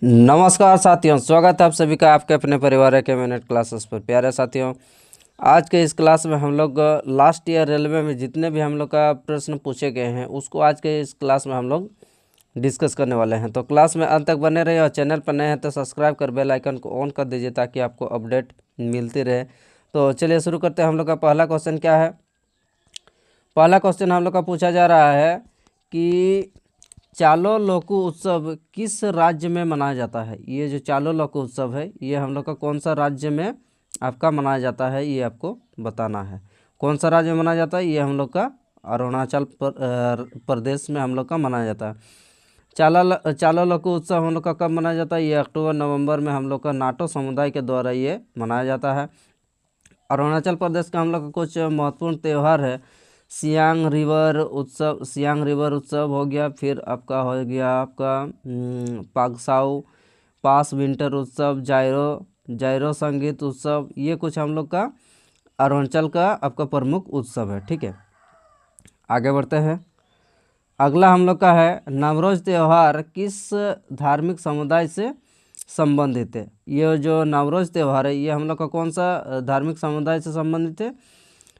नमस्कार साथियों, स्वागत है आप सभी का आपके अपने परिवार के मिनट क्लासेस पर। प्यारे साथियों, आज के इस क्लास में हम लोग लास्ट ईयर रेलवे में जितने भी हम लोग का प्रश्न पूछे गए हैं उसको आज के इस क्लास में हम लोग डिस्कस करने वाले हैं। तो क्लास में अंत तक बने रहिए और चैनल पर नए हैं तो सब्सक्राइब कर बेल आइकन को ऑन कर दीजिए ताकि आपको अपडेट मिलती रहे। तो चलिए शुरू करते हैं। हम लोग का पहला क्वेश्चन क्या है। पहला क्वेश्चन हम लोग का पूछा जा रहा है कि चालो लोकू उत्सव किस राज्य में मनाया जाता है। ये जो चालो लोकू उत्सव है ये हम लोग का कौन सा राज्य में आपका मनाया जाता है, ये आपको बताना है। कौन सा राज्य में मनाया जाता है, ये हम लोग का अरुणाचल प्रदेश में हम लोग का मनाया जाता है। चालो लोकू उत्सव हम लोग का कब मनाया जाता है, ये अक्टूबर नवंबर में हम लोग का नाटो समुदाय के द्वारा ये मनाया जाता है। अरुणाचल प्रदेश का हम लोग का कुछ महत्वपूर्ण त्यौहार है। सियांग रिवर उत्सव हो गया, फिर आपका हो गया आपका पागसाऊ पास विंटर उत्सव, जायरो संगीत उत्सव। ये कुछ हम लोग का अरुणाचल का आपका प्रमुख उत्सव है। ठीक है, आगे बढ़ते हैं। अगला हम लोग का है नवरोज त्यौहार किस धार्मिक समुदाय से संबंधित है। ये जो नवरोज त्यौहार है ये हम लोग का कौन सा धार्मिक समुदाय से संबंधित है,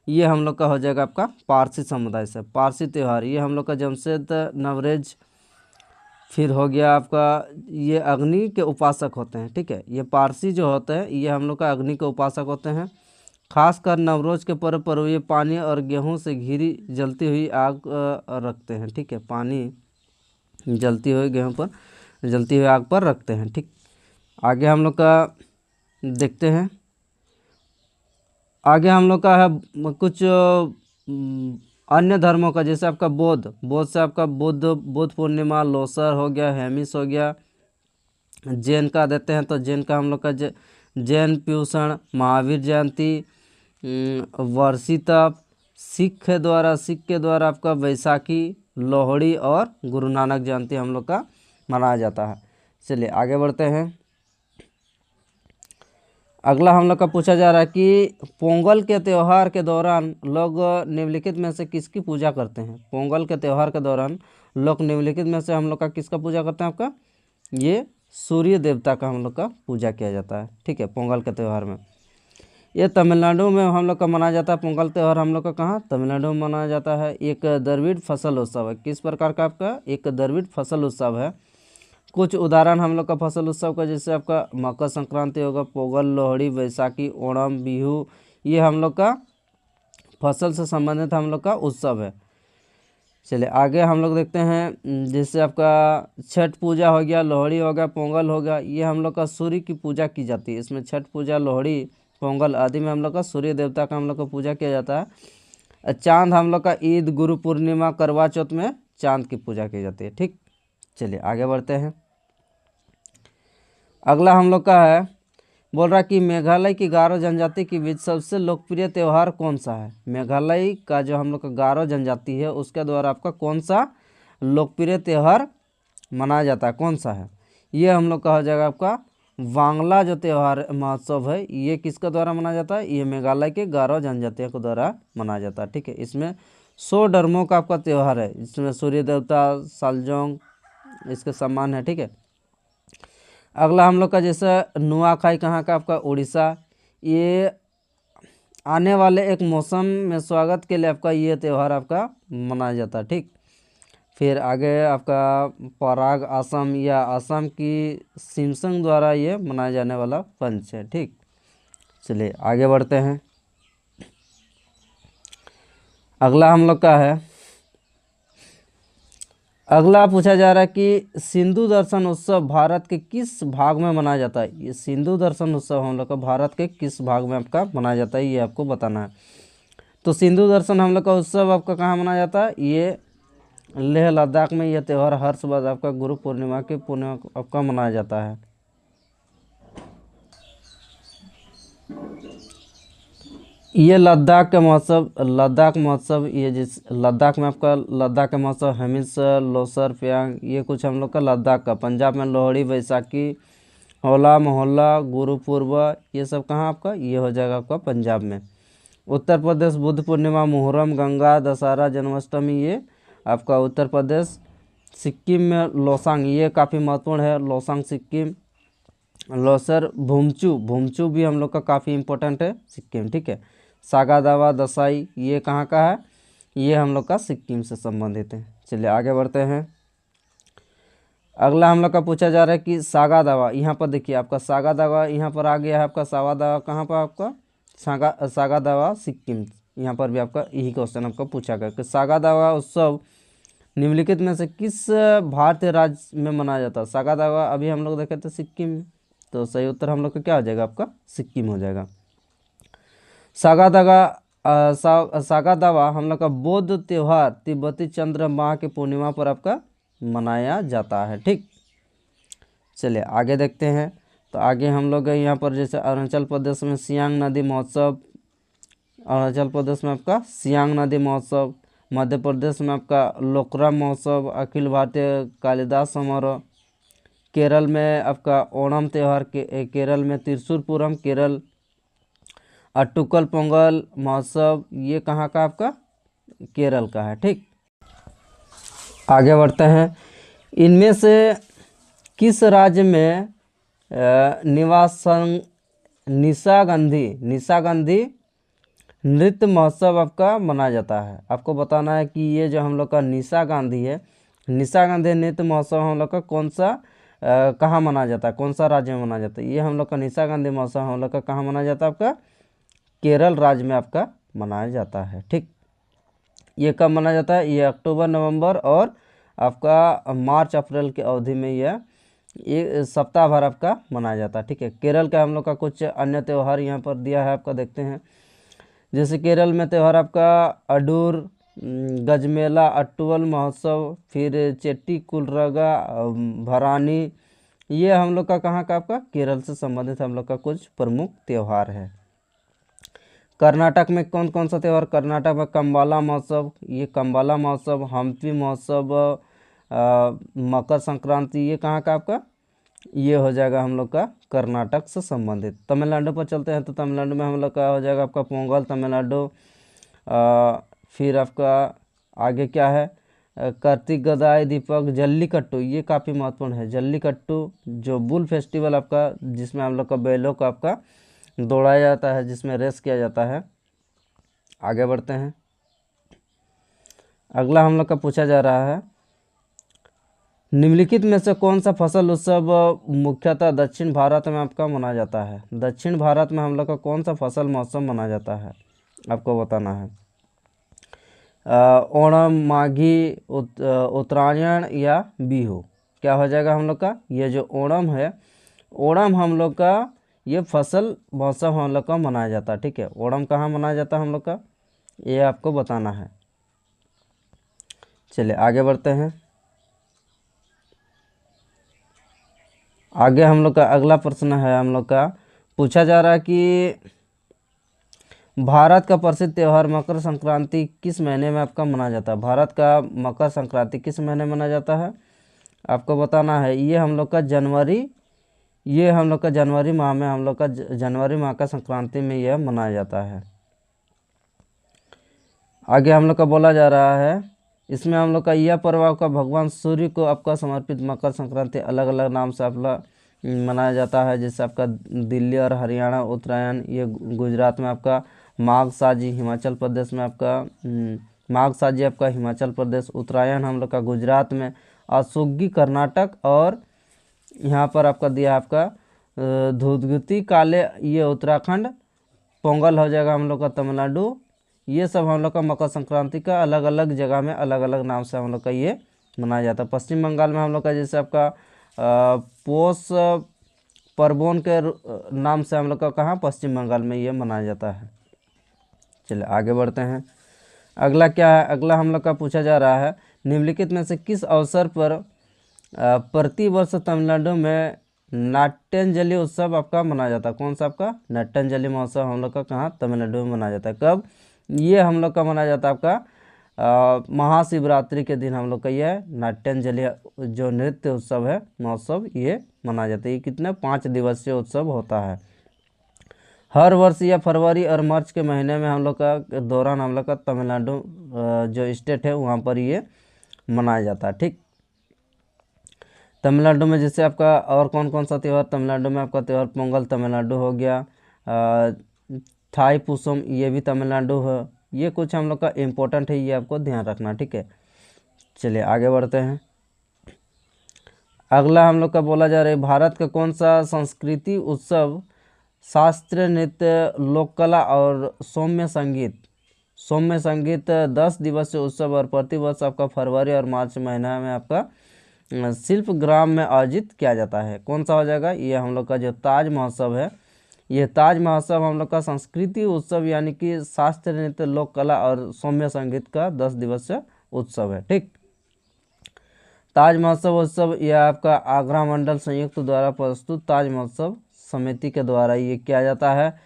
ये हम लोग का हो जाएगा आपका पारसी समुदाय से। पारसी त्यौहार ये हम लोग का जमशेद नवरेज, फिर हो गया आपका ये अग्नि के उपासक होते हैं। ठीक है, ये पारसी जो होते हैं ये हम लोग का अग्नि के उपासक होते हैं। खासकर नवरोज के पर्व पर ये पानी और गेहूं से घिरी जलती हुई आग रखते हैं। ठीक है, पानी जलती हुई गेहूं पर जलती हुई आग पर रखते हैं। ठीक, आगे हम लोग का देखते हैं। आगे हम लोग का है कुछ अन्य धर्मों का, जैसे आपका बौद्ध से आपका बुद्ध पूर्णिमा, लोसर हो गया, हेमिस हो गया। जैन का देते हैं तो जैन का हम लोग का जैन प्यूषण, महावीर जयंती, वर्षी तप। सिख के द्वारा आपका वैसाखी, लोहड़ी और गुरु नानक जयंती हम लोग का मनाया जाता है। चलिए आगे बढ़ते हैं। अगला हम लोग का पूछा जा रहा है कि पोंगल के त्यौहार के दौरान लोग निम्नलिखित में से किसकी पूजा करते हैं। पोंगल के त्यौहार के दौरान लोग निम्नलिखित में से हम लोग का किसका पूजा करते हैं, आपका ये सूर्य देवता का हम लोग का पूजा किया जाता है। ठीक है, पोंगल के त्यौहार में ये तमिलनाडु में हम लोग का मनाया जाता है। पोंगल त्यौहार हम लोग का कहाँ, तमिलनाडु में मनाया जाता है। एक द्रविड़ फसल उत्सव है। किस प्रकार का आपका एक द्रविड़ फसल उत्सव है। कुछ उदाहरण हम लोग का फसल उत्सव का, जैसे आपका मकर संक्रांति होगा, पोंगल, लोहड़ी, वैसाखी, ओणम, बिहू, ये हम लोग का फसल से संबंधित हम लोग का उत्सव है। चलिए आगे हम लोग देखते हैं। जैसे आपका छठ पूजा हो गया, लोहड़ी हो गया, पोंगल हो गया, ये हम लोग का सूर्य की पूजा की जाती है। इसमें छठ पूजा, लोहड़ी, पोंगल आदि में हम लोग का सूर्य देवता का हम लोग का पूजा किया जाता है। चांद हम लोग का ईद, गुरु पूर्णिमा, करवा चौथ में चांद की पूजा की जाती है। ठीक, चलिए आगे बढ़ते हैं। अगला हम लोग का है, बोल रहा कि मेघालय की गारो जनजाति के बीच सबसे लोकप्रिय त्यौहार कौन सा है। मेघालय का जो हम लोग का गारो जनजाति है उसके द्वारा आपका कौन सा लोकप्रिय त्यौहार मनाया जाता है, कौन सा है, ये हम लोग का हो जाएगा आपका वांगला जो त्यौहार महोत्सव है। ये किसके द्वारा मनाया जाता है, ये मेघालय के गारो जनजातियों के द्वारा मनाया जाता है। ठीक है, इसमें 100 डरमों का आपका त्यौहार है, जिसमें सूर्य देवता सालजोंग इसके सम्मान है। ठीक है, अगला हम लोग का जैसे नुआखाई कहाँ का, आपका उड़ीसा। ये आने वाले एक मौसम में स्वागत के लिए आपका ये त्यौहार आपका मनाया जाता है। ठीक, फिर आगे आपका पराग असम या असम की सिमसंग द्वारा ये मनाया जाने वाला पंच है। ठीक, चलिए आगे बढ़ते हैं। अगला हम लोग का है, अगला पूछा जा रहा है कि सिंधु दर्शन उत्सव भारत के किस भाग में मनाया जाता है। ये सिंधु दर्शन उत्सव हम लोग का भारत के किस भाग में आपका मनाया जाता है, ये आपको बताना है। तो सिंधु दर्शन हम लोग का उत्सव आपका कहाँ मनाया जाता है, ये लेह लद्दाख में। यह त्यौहार हर सुबह आपका गुरु पूर्णिमा के पुण्य आपका मनाया जाता है। ये लद्दाख महोत्सव ये जिस लद्दाख में आपका लद्दाख का महोत्सव हेमिस, लोसर, प्यांग, ये कुछ हम लोग का लद्दाख का। पंजाब में लोहड़ी, वैसाखी, होला मोहल्ला, गुरुपूर्व, ये सब कहाँ आपका, ये हो जाएगा आपका पंजाब में। उत्तर प्रदेश बुद्ध पूर्णिमा, मुहर्रम, गंगा, दशहरा, जन्माष्टमी, ये आपका उत्तर प्रदेश। सिक्किम में लोसांग, ये काफ़ी महत्वपूर्ण है, लोसांग सिक्किम। लोसर भूमचू, भूमचू भी हम लोग का काफ़ी इम्पोर्टेंट है सिक्किम, ठीक है। सागा दावा दसाई, ये कहाँ का है, ये हम लोग का सिक्किम से संबंधित है। चलिए आगे बढ़ते हैं। अगला हम लोग का पूछा जा रहा है कि सागा दावा, यहाँ पर देखिए आपका सागा दावा यहाँ पर आ गया है, आपका सावा दावा कहाँ पर, आपका सागा दावा सिक्किम, यहाँ पर भी आपका यही क्वेश्चन आपका पूछा गया कि सागा दावा उत्सव निम्नलिखित में से किस भारतीय राज्य में मनाया जाता है। सागा दावा अभी हम लोग देखे थे सिक्किम में, तो सही उत्तर हम लोग का क्या हो जाएगा, आपका सिक्किम हो जाएगा। सागा दावा सागा दावा हम लोग का बौद्ध त्योहार तिब्बती चंद्र माह के पूर्णिमा पर आपका मनाया जाता है, ठीक। चलिए आगे देखते हैं। तो आगे हम लोग यहाँ पर जैसे अरुणाचल प्रदेश में सियांग नदी महोत्सव, अरुणाचल प्रदेश में आपका सियांग नदी महोत्सव, मध्य प्रदेश में आपका लोकरम महोत्सव, अखिल भारतीय कालिदास समारोह, केरल में आपका ओणम त्यौहार के केरल में त्रिशूरपुरम केरल, अट्टुकल पोंगल महोत्सव, ये कहाँ का आपका केरल का है, ठीक। आगे बढ़ते हैं। इनमें से किस राज्य में निशागंधी नृत्य महोत्सव आपका मनाया जाता है। आपको बताना है कि ये जो हम लोग का निशागंधी है, निशागंधी नृत्य महोत्सव हम लोग का कौन सा कहाँ मनाया जाता है, कौन सा राज्य में मनाया जाता है। ये हम लोग का निशागंधी महोत्सव हम लोग का कहाँ मनाया जाता है, आपका केरल राज्य में आपका मनाया जाता है, ठीक। ये कब मनाया जाता है, ये अक्टूबर नवंबर और आपका मार्च अप्रैल के अवधि में यह एक सप्ताह भर आपका मनाया जाता है, ठीक है। केरल का हम लोग का कुछ अन्य त्यौहार यहाँ पर दिया है, आपका देखते हैं। जैसे केरल में त्यौहार आपका अडूर, गजमेला, अट्टुवल महोत्सव, फिर चेट्टी कुलरगा, भरानी, ये हम लोग का कहाँ का आपका केरल से संबंधित हम लोग का कुछ प्रमुख त्यौहार है। कर्नाटक में कौन कौन सा त्यौहार, कर्नाटक में कम्बाला महोत्सव, ये कम्बाला महोत्सव, हम्पी महोत्सव, मकर संक्रांति, ये कहाँ का आपका, ये हो जाएगा हम लोग का कर्नाटक से संबंधित। तमिलनाडु पर चलते हैं तो तमिलनाडु में हम लोग का हो जाएगा आपका पोंगल तमिलनाडु। फिर आपका आगे क्या है, कार्तिक गदाई दीपक, जल्लीकट्टू, ये काफ़ी महत्वपूर्ण है। जल्लीकट्टू जो बुल फेस्टिवल आपका, जिसमें हम लोग का बैलों का आपका दौड़ाया जाता है, जिसमें रेस किया जाता है। आगे बढ़ते हैं। अगला हम लोग का पूछा जा रहा है, निम्नलिखित में से कौन सा फसल उत्सव मुख्यतः दक्षिण भारत में आपका मनाया जाता है। दक्षिण भारत में हम लोग का कौन सा फसल महोत्सव मनाया जाता है, आपको बताना है। ओणम, माघी, उत्तरायण या बिहू, क्या हो जाएगा हम लोग का, ये जो ओणम है, ओणम हम लोग का ये फसल महोत्सव हम लोग का मनाया जाता है, ठीक है। ओणम कहाँ मनाया जाता है हम लोग का, ये आपको बताना है। चलिए आगे बढ़ते हैं। आगे हम लोग का अगला प्रश्न है, हम लोग का पूछा जा रहा है कि भारत का प्रसिद्ध त्यौहार मकर संक्रांति किस महीने में आपका मनाया जाता है। भारत का मकर संक्रांति किस महीने में मनाया जाता है, आपको बताना है। ये हम लोग का जनवरी माह में, हम लोग का जनवरी माह का संक्रांति में यह मनाया जाता है। आगे हम लोग का बोला जा रहा है, इसमें हम लोग का यह पर्व आपका भगवान सूर्य को आपका समर्पित मकर संक्रांति अलग अलग नाम से आपका मनाया जाता है। जैसे आपका दिल्ली और हरियाणा उत्तरायण, ये गुजरात में आपका माघ साजी, हिमाचल प्रदेश में आपका माघ साजी आपका हिमाचल प्रदेश, उत्तरायण हम लोग का गुजरात में, और सुग्गी कर्नाटक, और यहाँ पर आपका दिया आपका धूधगुती काले, ये उत्तराखंड, पोंगल हो जाएगा हम लोग का तमिलनाडु। ये सब हम लोग का मकर संक्रांति का अलग अलग जगह में अलग अलग नाम से हम लोग का ये मनाया जाता है। पश्चिम बंगाल में हम लोग का जैसे आपका पोष पर्वों के नाम से हम लोग का कहाँ पश्चिम बंगाल में ये मनाया जाता है। चलिए आगे बढ़ते हैं। अगला क्या है, अगला हम लोग का पूछा जा रहा है, निम्नलिखित में से किस अवसर पर प्रतिवर्ष तमिलनाडु में नाट्यांजलि उत्सव आपका मनाया जाता है। कौन सा आपका नाट्यांजलि महोत्सव हम लोग का कहाँ तमिलनाडु में मनाया जाता है। कब, ये हम लोग का मनाया जाता है आपका महाशिवरात्रि के दिन हम लोग का यह नाट्यांजलि जो नृत्य उत्सव है महोत्सव ये मनाया जाता है। ये कितने 5 दिवसीय उत्सव होता है। हर वर्ष या फरवरी और मार्च के महीने में हम लोग का दौरान हम लोग का तमिलनाडु जो स्टेट है वहाँ पर ये मनाया जाता है, ठीक। तमिलनाडु में जैसे आपका और कौन कौन सा त्यौहार, तमिलनाडु में आपका त्यौहार पोंगल तमिलनाडु हो गया, थाई पुसम ये भी तमिलनाडु है। ये कुछ हम लोग का इम्पोर्टेंट है, ये आपको ध्यान रखना, ठीक है। चलिए आगे बढ़ते हैं। अगला हम लोग का बोला जा रहा है, भारत का कौन सा संस्कृति उत्सव शास्त्रीय नृत्य, लोक कला और सौम्य संगीत 10 दिवसीय उत्सव और प्रतिवर्ष आपका फरवरी और मार्च महीना में आपका शिल्प ग्राम में आयोजित किया जाता है। कौन सा हो जाएगा, ये हम लोग का जो ताज महोत्सव है, ये ताज महोत्सव हम लोग का संस्कृति उत्सव यानी कि शास्त्रीय नृत्य, लोक कला और सौम्य संगीत का 10 दिवसीय उत्सव है, ठीक। ताज महोत्सव उत्सव यह आपका आगरा मंडल संयुक्त द्वारा प्रस्तुत ताज महोत्सव समिति के द्वारा ये किया जाता है।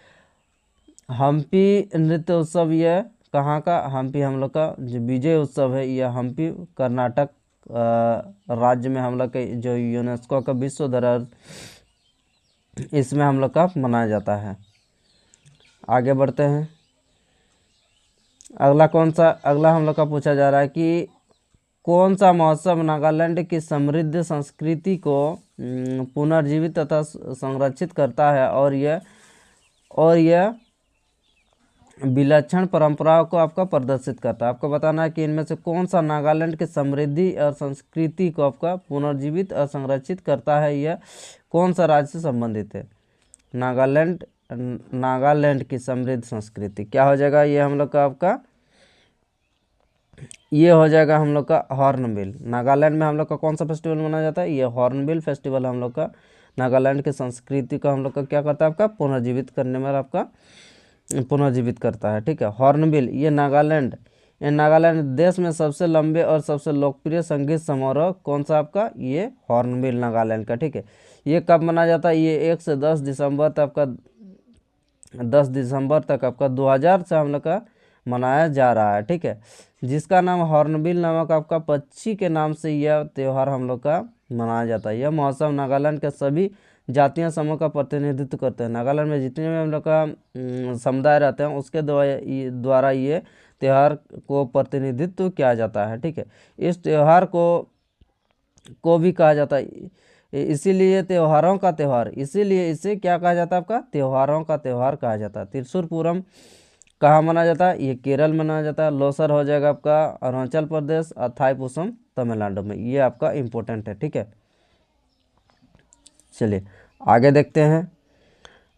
हम्पी नृत्य उत्सव ये कहाँ का, हम्पी हम लोग का जो विजय उत्सव है, यह हम्पी कर्नाटक राज्य में हम लोग के जो यूनेस्को का विश्व धरोहर, इसमें हम लोग का मनाया जाता है। आगे बढ़ते हैं। अगला हम लोग का पूछा जा रहा है कि कौन सा महोत्सव नागालैंड की समृद्ध संस्कृति को पुनर्जीवित तथा संरक्षित करता है और यह विलक्षण परंपराओं को आपका प्रदर्शित करता है। आपको बताना है कि इनमें से कौन सा नागालैंड की समृद्धि और संस्कृति को आपका पुनर्जीवित और संरक्षित करता है, यह कौन सा राज्य से संबंधित है। नागालैंड की समृद्ध संस्कृति क्या हो जाएगा, ये हम लोग का आपका ये हो जाएगा हम लोग का हॉर्नबिल। नागालैंड में हम लोग का कौन सा फेस्टिवल मनाया जाता है, ये हॉर्नबिल फेस्टिवल हम लोग का नागालैंड की संस्कृति को हम लोग का क्या करता है, आपका पुनर्जीवित करने में आपका पुनर्जीवित करता है, ठीक है। हॉर्नबिल ये नागालैंड देश में सबसे लंबे और सबसे लोकप्रिय संगीत समारोह कौन सा आपका, ये हॉर्नबिल नागालैंड का, ठीक है। ये कब मनाया जाता है, ये 1 से 10 दिसंबर तक आपका 2000 से हम लोग का मनाया जा रहा है, ठीक है। जिसका नाम हॉर्नबिल नामक आपका पक्षी के नाम से यह त्यौहार हम लोग का मनाया जाता है। यह महोत्सव नागालैंड के सभी जातीय समूह का प्रतिनिधित्व करते हैं। नागालैंड में जितने भी हम लोग का समुदाय रहते हैं उसके द्वारा ये त्यौहार को प्रतिनिधित्व किया जाता है, ठीक है। इस त्यौहार को भी कहा जाता है, इसीलिए त्योहारों का त्यौहार, इसीलिए इसे क्या कहा जाता है, आपका त्योहारों का त्यौहार कहा जाता है। त्रिशूर पूरम कहाँ मनाया जाता है, ये केरल मनाया जाता है। लोसर हो जाएगा आपका अरुणाचल प्रदेश और थाईपुसम तमिलनाडु में। ये आपका इम्पोर्टेंट है, ठीक है। चलिए आगे देखते हैं।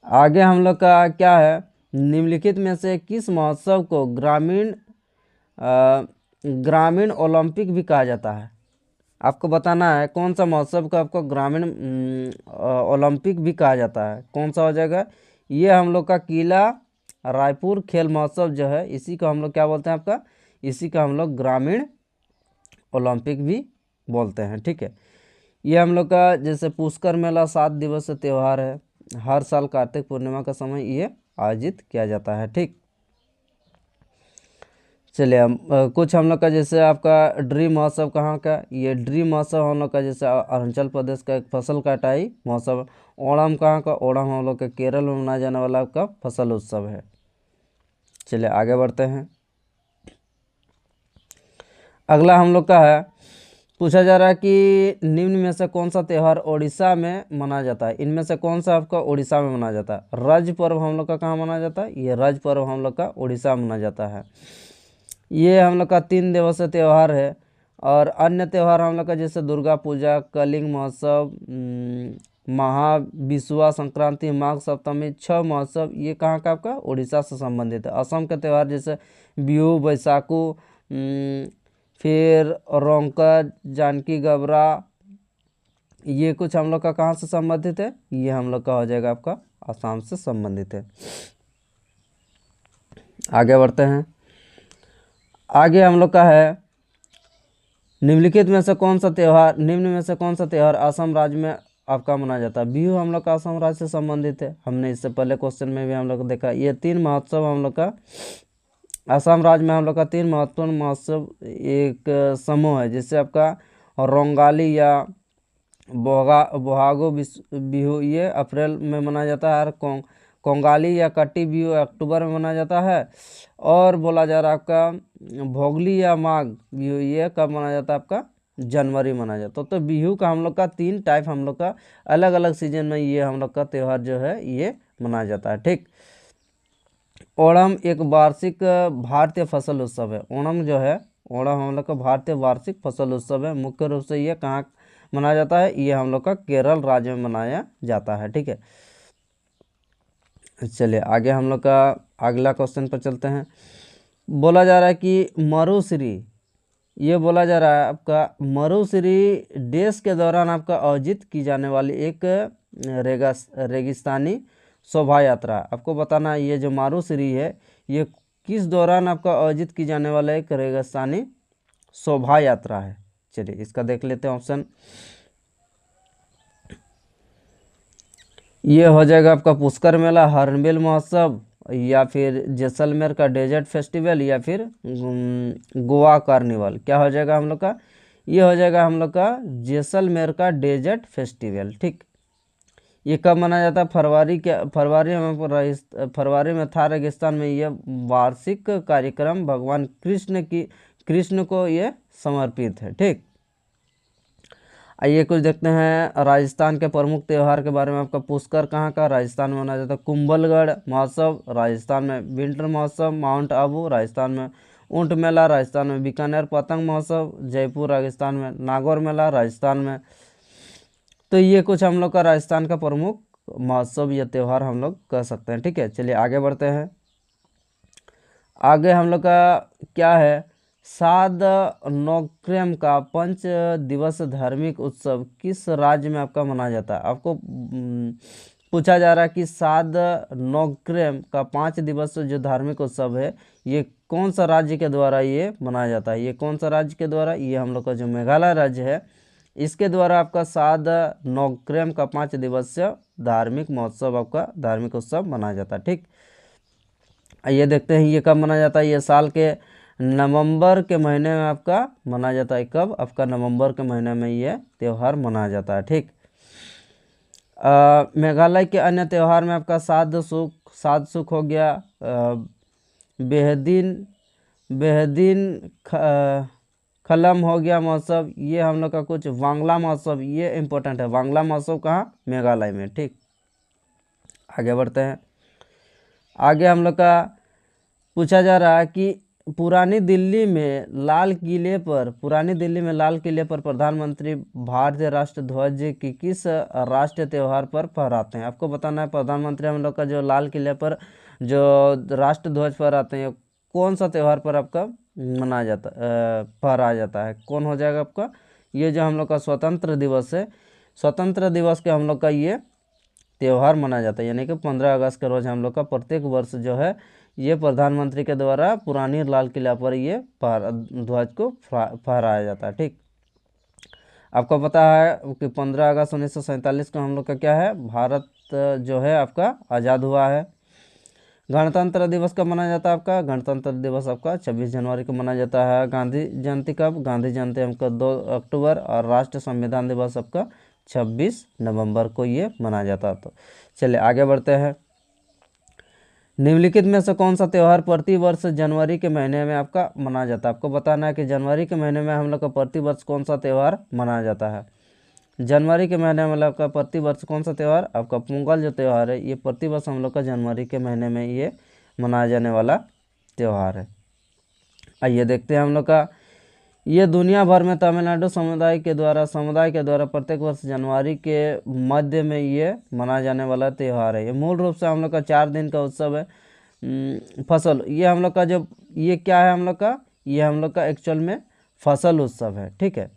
आगे हम लोग का क्या है, निम्नलिखित में से किस महोत्सव को ग्रामीण ओलंपिक भी कहा जाता है। आपको बताना है कौन सा महोत्सव को आपको ग्रामीण ओलंपिक भी कहा जाता है। कौन सा हो जाएगा, ये हम लोग का किला रायपुर खेल महोत्सव जो है, इसी को हम लोग क्या बोलते हैं, आपका इसी का हम लोग ग्रामीण ओलंपिक भी बोलते हैं, ठीक है। ये हम लोग का जैसे पुष्कर मेला 7 दिवसीय त्यौहार है, हर साल कार्तिक पूर्णिमा का समय ये आयोजित किया जाता है, ठीक। चलिए हम कुछ हम लोग का जैसे आपका ड्रीम महोत्सव कहाँ का, ये ड्रीम महोत्सव हम लोग का जैसे अरुणाचल प्रदेश का एक फसल कटाई महोत्सव। ओणम कहाँ का, ओणम हम लोग का केरल में मनाया जाने वाला आपका फसल उत्सव है। चलिए आगे बढ़ते हैं। अगला हम लोग का है, पूछा जा रहा है कि निम्न में से कौन सा त्यौहार ओडिशा में मनाया जाता है। इनमें से कौन सा आपका ओडिशा में मनाया जाता है। रज पर्व हम लोग का कहाँ मनाया जाता है, ये रज पर्व हम लोग का ओडिशा में मनाया जाता है। ये हम लोग का 3 दिवसीय त्यौहार है। और अन्य त्यौहार हम लोग का जैसे दुर्गा पूजा, कलिंग महोत्सव, महाविशुआ संक्रांति, माघ सप्तमी, छठ महोत्सव, ये कहाँ का आपका उड़ीसा से संबंधित है। असम के त्यौहार जैसे बिहू, बैसाखू, फिर रोंका, जानकी गबरा, ये कुछ हम लोग का कहाँ से संबंधित है, ये हम लोग का हो जाएगा आपका असम से संबंधित है। आगे बढ़ते हैं। आगे हम लोग का है, निम्न में से कौन सा त्यौहार असम राज्य में आपका मनाया जाता है। बिहू हम लोग का असम राज्य से संबंधित है, हमने इससे पहले क्वेश्चन में भी हम लोग देखा। ये 3 महोत्सव हम लोग का असम राज्य में हम लोग का 3 महत्वपूर्ण महोत्सव एक समूह है, जिससे आपका रोंगाली या बोहागो बिहू ये अप्रैल में मनाया जाता है, और कोंगाली या कट्टी बिहू अक्टूबर में मनाया जाता है। और बोला जा रहा है आपका भोगली या माघ बिहू ये कब मनाया जाता है, आपका जनवरी मनाया जाता है। तो बिहू का हम लोग का 3 टाइप हम लोग का अलग अलग सीजन में ये हम लोग का त्यौहार जो है ये मनाया जाता है। ठीक, ओणम एक वार्षिक भारतीय फसल उत्सव है। ओणम जो है, ओणम हम लोग का भारतीय वार्षिक फसल उत्सव है। मुख्य रूप से ये कहाँ मनाया जाता है? ये हम लोग का केरल राज्य में मनाया जाता है। ठीक है, चलिए आगे हम लोग का अगला क्वेश्चन पर चलते हैं। बोला जा रहा है कि मरुश्री, ये बोला जा रहा है आपका मरुश्री देश के दौरान आपका आयोजित की जाने वाली एक रेगिस्तानी शोभा यात्रा। आपको बताना है ये जो मरुश्री है ये किस दौरान आपका आयोजित की जाने वाला एक रेगिस्तानी शोभा यात्रा है। चलिए इसका देख लेते हैं ऑप्शन। ये हो जाएगा आपका पुष्कर मेला, हॉर्नबिल महोत्सव, या फिर जैसलमेर का डेजर्ट फेस्टिवल, या फिर गोवा कार्निवल। क्या हो जाएगा हम लोग का? ये हो जाएगा हम लोग का जैसलमेर का डेजर्ट फेस्टिवल। ठीक, ये कब मनाया जाता है? फरवरी में था रेगिस्तान में ये वार्षिक कार्यक्रम भगवान कृष्ण को ये समर्पित है। ठीक, आइए कुछ देखते हैं राजस्थान के प्रमुख त्यौहार के बारे में। आपका पुष्कर कहाँ का? राजस्थान में मनाया जाता है। कुंभलगढ़ महोत्सव राजस्थान में। विंटर महोत्सव माउंट आबू राजस्थान में। ऊंट मेला राजस्थान में। बीकानेर पतंग महोत्सव जयपुर राजस्थान में। नागौर मेला राजस्थान में। तो ये कुछ हम लोग का राजस्थान का प्रमुख महोत्सव या त्यौहार हम लोग कह सकते हैं। ठीक है, चलिए आगे बढ़ते हैं। आगे हम लोग का क्या है? साद नौक्रम का 5 दिवसीय धार्मिक उत्सव किस राज्य में आपका मनाया जाता है? आपको पूछा जा रहा है कि साद नौक्रम का 5 दिवसीय जो धार्मिक उत्सव है ये कौन सा राज्य के द्वारा ये मनाया जाता है? ये कौन सा राज्य के द्वारा? ये हम लोग का जो मेघालय राज्य है इसके द्वारा आपका साद नौक्रम का 5 दिवसीय धार्मिक महोत्सव आपका धार्मिक उत्सव मनाया जाता है। ठीक, ये देखते हैं ये कब मनाया जाता है। ये साल के नवंबर के महीने में आपका मनाया जाता है। कब? आपका नवंबर के महीने में ये त्यौहार मनाया जाता है। ठीक, मेघालय के अन्य त्यौहार में आपका साद सुख हो गया, बेहदीन खलम हो गया महोत्सव। ये हम लोग का कुछ वांगला महोत्सव, ये इम्पोर्टेंट है। वांगला महोत्सव कहाँ? मेघालय में। ठीक, आगे बढ़ते हैं। आगे हम लोग का पूछा जा रहा है कि पुरानी दिल्ली में लाल किले पर प्रधानमंत्री भारतीय राष्ट्र ध्वज की किस राष्ट्रीय त्यौहार पर फहराते हैं? आपको बताना है प्रधानमंत्री हम लोग का जो लाल किले पर जो राष्ट्र ध्वज फहराते हैं कौन सा त्यौहार पर आपका फहराया जाता है? कौन हो जाएगा आपका? ये जो हम लोग का स्वतंत्र दिवस है, स्वतंत्र दिवस के हम लोग का ये त्यौहार मनाया जाता है। यानी कि 15 अगस्त के रोज हम लोग का प्रत्येक वर्ष जो है ये प्रधानमंत्री के द्वारा पुरानी लाल किला पर ये ध्वज को फहराया जाता है। ठीक, आपको पता है कि 15 अगस्त 1947 को हम लोग का क्या है? भारत जो है आपका आज़ाद हुआ है। गणतंत्र दिवस कब मनाया जाता है? आपका गणतंत्र दिवस आपका 26 जनवरी को मनाया जाता है। गांधी जयंती कब? गांधी जयंती हमका 2 अक्टूबर, और राष्ट्रीय संविधान दिवस आपका 26 नवंबर को ये मनाया जाता है। तो चलिए आगे बढ़ते हैं। निम्नलिखित में से कौन सा त्यौहार प्रति वर्ष जनवरी के महीने में आपका मनाया जाता है? आपको बताना है कि जनवरी के महीने में हम लोग का प्रति वर्ष कौन सा त्यौहार मनाया जाता है। जनवरी के महीने में आपका प्रति वर्ष कौन सा त्यौहार? आपका पोंगल जो त्यौहार है ये प्रति वर्ष हम लोग का जनवरी के महीने में ये मनाया जाने वाला त्यौहार है। आइए देखते हैं हम लोग का ये दुनिया भर में तमिलनाडु समुदाय के द्वारा प्रत्येक वर्ष जनवरी के मध्य में ये मनाया जाने वाला त्यौहार है। ये मूल रूप से हम लोग का 4 दिन का उत्सव है। फसल, ये हम लोग का जो ये क्या है हम लोग का? ये हम लोग का एक्चुअल में फसल उत्सव है। ठीक है,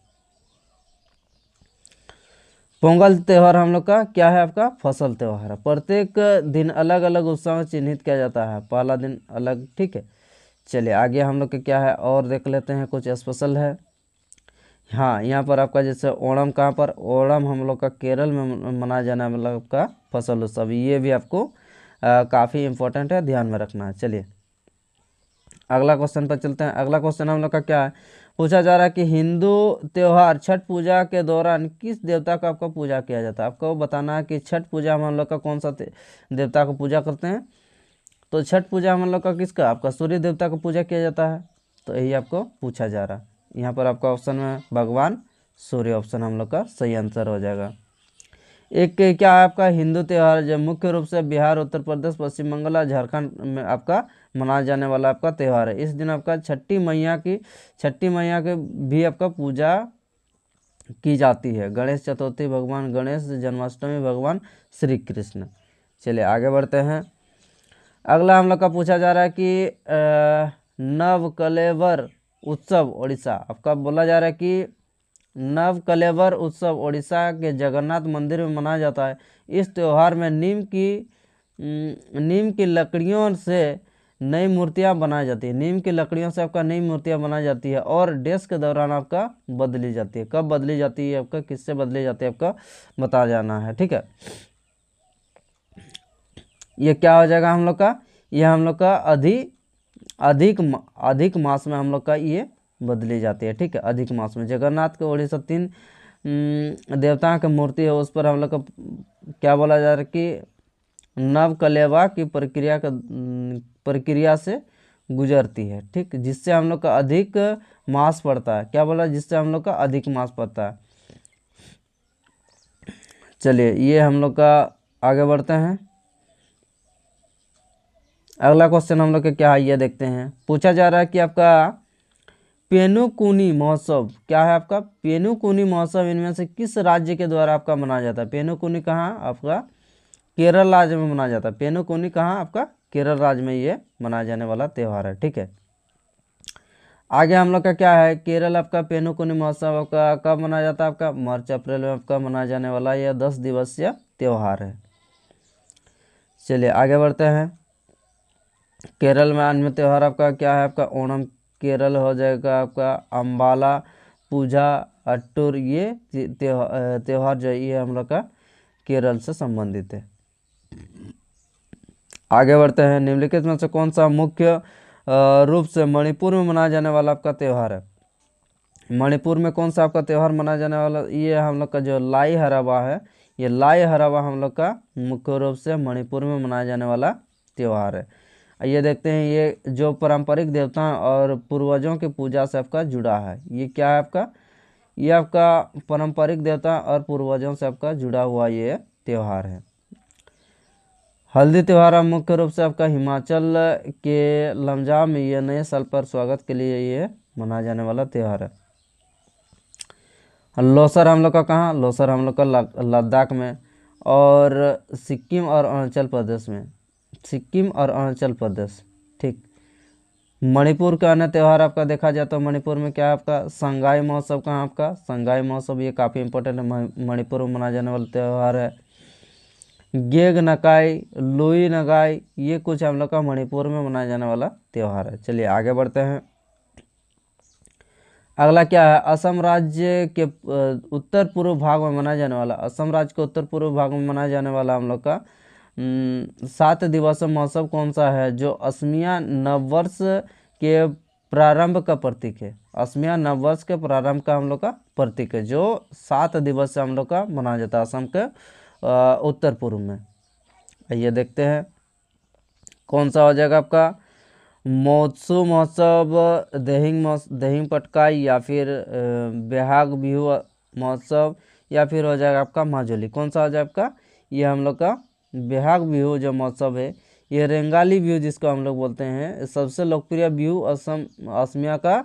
पोंगल त्यौहार हम लोग का क्या है? आपका फसल त्यौहार है। प्रत्येक दिन अलग अलग उत्सव चिन्हित किया जाता है, पहला दिन अलग। ठीक है, चलिए आगे हम लोग के क्या है और देख लेते हैं। कुछ स्पेशल है। हाँ, यहाँ पर आपका जैसे ओणम कहाँ पर? ओणम हम लोग का केरल में मनाया जाने वाला आपका फसल उत्सव, ये भी आपको काफ़ी इम्पोर्टेंट है, ध्यान में रखना है। चलिए अगला क्वेश्चन पर चलते हैं। अगला क्वेश्चन हम लोग का क्या है? पूछा जा रहा है कि हिंदू त्यौहार छठ पूजा के दौरान किस देवता का आपका पूजा किया जाता है? आपको बताना है कि छठ पूजा में हम लोग का कौन सा देवता को पूजा करते हैं। तो छठ पूजा हम लोग का किसका? आपका सूर्य देवता को पूजा किया जाता है। तो यही आपको पूछा जा रहा है। यहाँ पर आपका ऑप्शन में भगवान सूर्य ऑप्शन हम लोग का सही आंसर हो जाएगा। एक क्या है आपका हिंदू त्यौहार जो मुख्य रूप से बिहार, उत्तर प्रदेश, पश्चिम बंगाल और झारखंड में आपका मनाया जाने वाला आपका त्यौहार है। इस दिन आपका छठी मैया के भी आपका पूजा की जाती है। गणेश चतुर्थी भगवान गणेश, जन्माष्टमी भगवान श्री कृष्ण। चलिए आगे बढ़ते हैं। अगला हम लोग का पूछा जा रहा है कि नवकलेवर उत्सव उड़ीसा, आपका बोला जा रहा है कि नवकलेवर उत्सव उड़ीसा के जगन्नाथ मंदिर में मनाया जाता है। इस त्यौहार में नीम की लकड़ियों से नई मूर्तियां बनाई जाती है। नीम की लकड़ियों से आपका नई मूर्तियां बनाई जाती है और डेज के दौरान आपका बदली जाती है। कब बदली जाती है आपका, किससे बदली जाती है आपका बता जाना है, ठीक है। ये क्या हो जाएगा हम लोग का, ये हम लोग का अधिक मास में हम लोग का ये बदली जाती है, ठीक है। अधिक मास में जगन्नाथ के उड़ीसा 3 देवताओं की मूर्ति है, उस पर हम लोग का क्या बोला जा रहा है कि नवकलेवा की प्रक्रिया से गुजरती है, ठीक, जिससे हम लोग का अधिक मास पड़ता है। क्या बोला, जिससे हम लोग का अधिक मास पड़ता है। चलिए ये हम लोग का आगे बढ़ते हैं। अगला क्वेश्चन हम लोग का क्या है ये देखते हैं। पूछा जा रहा है कि आपका पेनुकुनी महोत्सव क्या है आपका, पेनुकुनी महोत्सव इनमें से किस राज्य के द्वारा आपका मनाया जाता है। पेनुकुनी कहाँ आपका केरल राज्य में मनाया जाता है। पेनुकुनी कहाँ आपका केरल राज्य में ये मनाया जाने वाला त्यौहार है, ठीक है। आगे हम लोग का क्या है, केरल आपका पेनुकुनी महोत्सव आपका कब मनाया जाता है, आपका मार्च अप्रैल में आपका मनाया जाने वाला यह 10 दिवसीय त्यौहार है। चलिए आगे बढ़ते हैं। केरल में अन्य त्यौहार आपका क्या है, आपका ओणम केरल हो जाएगा, आपका अम्बाला पूजा अट्टूर, ये त्यौहार जो ये हम लोग का केरल से संबंधित है। आगे बढ़ते हैं। निम्नलिखित में से कौन सा मुख्य रूप से मणिपुर में मनाया जाने वाला आपका त्यौहार है। मणिपुर में कौन सा आपका त्यौहार मनाया जाने वाला, ये हम लोग का जो लाई हरावा है, ये लाई हरावा हम लोग का मुख्य रूप से मणिपुर में मनाया जाने वाला त्यौहार है। ये देखते हैं, ये जो पारंपरिक देवताओं और पूर्वजों की पूजा से आपका जुड़ा है। ये क्या है आपका, ये आपका पारंपरिक देवता और पूर्वजों से आपका जुड़ा हुआ ये त्यौहार है। हल्दी त्यौहार मुख्य रूप से आपका हिमाचल के लमजा में ये नए साल पर स्वागत के लिए ये मनाया जाने वाला त्यौहार है। लोसर हम लोग का कहाँ, लोसर हम लोग का लद्दाख में और सिक्किम और अरुणाचल प्रदेश में, सिक्किम और अरुणाचल प्रदेश, ठीक। मणिपुर का अन्य त्यौहार आपका देखा जाए तो मणिपुर में क्या है आपका संगाई महोत्सव, कहाँ आपका संगाई महोत्सव, ये काफ़ी इंपॉर्टेंट है, मणिपुर में मनाया जाने वाला त्यौहार है। गेग नकाई, लुई नगाई, ये कुछ हम लोग का मणिपुर में मनाया जाने वाला त्यौहार है। चलिए आगे बढ़ते हैं। अगला क्या है, असम राज्य के उत्तर पूर्व भाग में मनाया जाने वाला, असम राज्य के उत्तर पूर्व भाग में मनाया जाने वाला हम लोग का 7 दिवसीय महोत्सव कौन सा है, जो असमिया नववर्ष के प्रारंभ का प्रतीक है। असमिया नववर्ष के प्रारंभ का हम लोग का प्रतीक है, जो 7 दिवस से हम लोग का मनाया जाता है असम के उत्तर पूर्व में। ये देखते हैं कौन सा हो जाएगा आपका महोत्सव दहिंग पटकाई, या फिर बिहाग बिहू महोत्सव, या फिर हो जाएगा आपका माजुली। कौन सा हो जाएगा आपका, ये हम लोग का बिहाग बिहू जो महोत्सव है, ये रेंगाली बिहू जिसको हम लोग बोलते हैं, सबसे लोकप्रिय बिहू असमिया का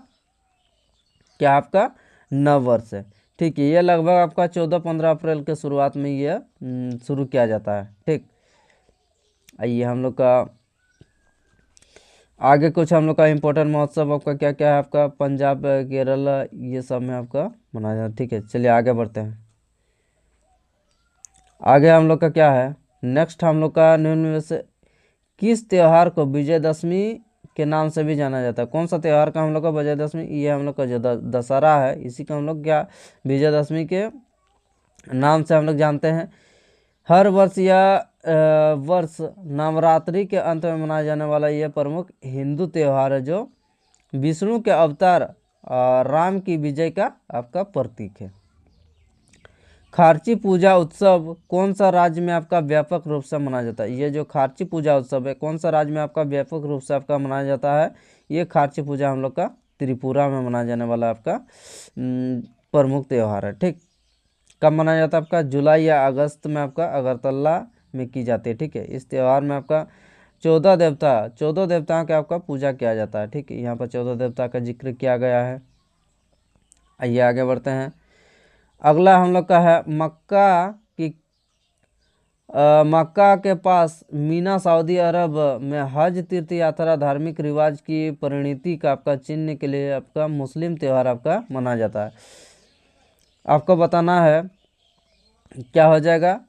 क्या आपका नववर्ष है, ठीक है। ये लगभग आपका 14-15 अप्रैल के शुरुआत में ये शुरू किया जाता है, ठीक। आइए हम लोग का आगे कुछ हम लोग का इम्पोर्टेंट महोत्सव आपका क्या क्या है, आपका पंजाब केरल ये सब में आपका मनाया जाता है, ठीक है। चलिए आगे बढ़ते हैं। आगे हम लोग का क्या है, नेक्स्ट हम लोग का निम्न में से किस त्यौहार को विजयदशमी के नाम से भी जाना जाता है। कौन सा त्यौहार का हम लोग का विजयदशमी, ये हम लोग का जो दशहरा है, इसी का हम लोग क्या विजयदशमी के नाम से हम लोग जानते हैं। हर वर्ष या वर्ष नवरात्रि के अंत में मनाया जाने वाला यह प्रमुख हिंदू त्यौहार है, जो विष्णु के अवतार राम की विजय का आपका प्रतीक है। खार्ची पूजा उत्सव कौन सा राज्य में आपका व्यापक रूप से मनाया जाता है। ये जो खार्ची पूजा उत्सव है कौन सा राज्य में आपका व्यापक रूप से आपका मनाया जाता है, ये खार्ची पूजा हम लोग का त्रिपुरा में मनाया जाने वाला आपका प्रमुख त्यौहार है। ठीक, कब मनाया जाता है आपका? जुलाई या अगस्त में आपका अगरतला में की जाती है। ठीक है, इस त्यौहार में आपका 14 देवताओं की आपका पूजा किया जाता है। ठीक है, यहाँ पर 14 देवता का जिक्र किया गया है। आइए आगे बढ़ते हैं। अगला हम लोग का है मक्का के पास मीना सऊदी अरब में हज तीर्थ यात्रा धार्मिक रिवाज की परिणति का आपका चिन्ह के लिए आपका मुस्लिम त्यौहार आपका मनाया जाता है। आपको बताना है क्या हो जाएगा,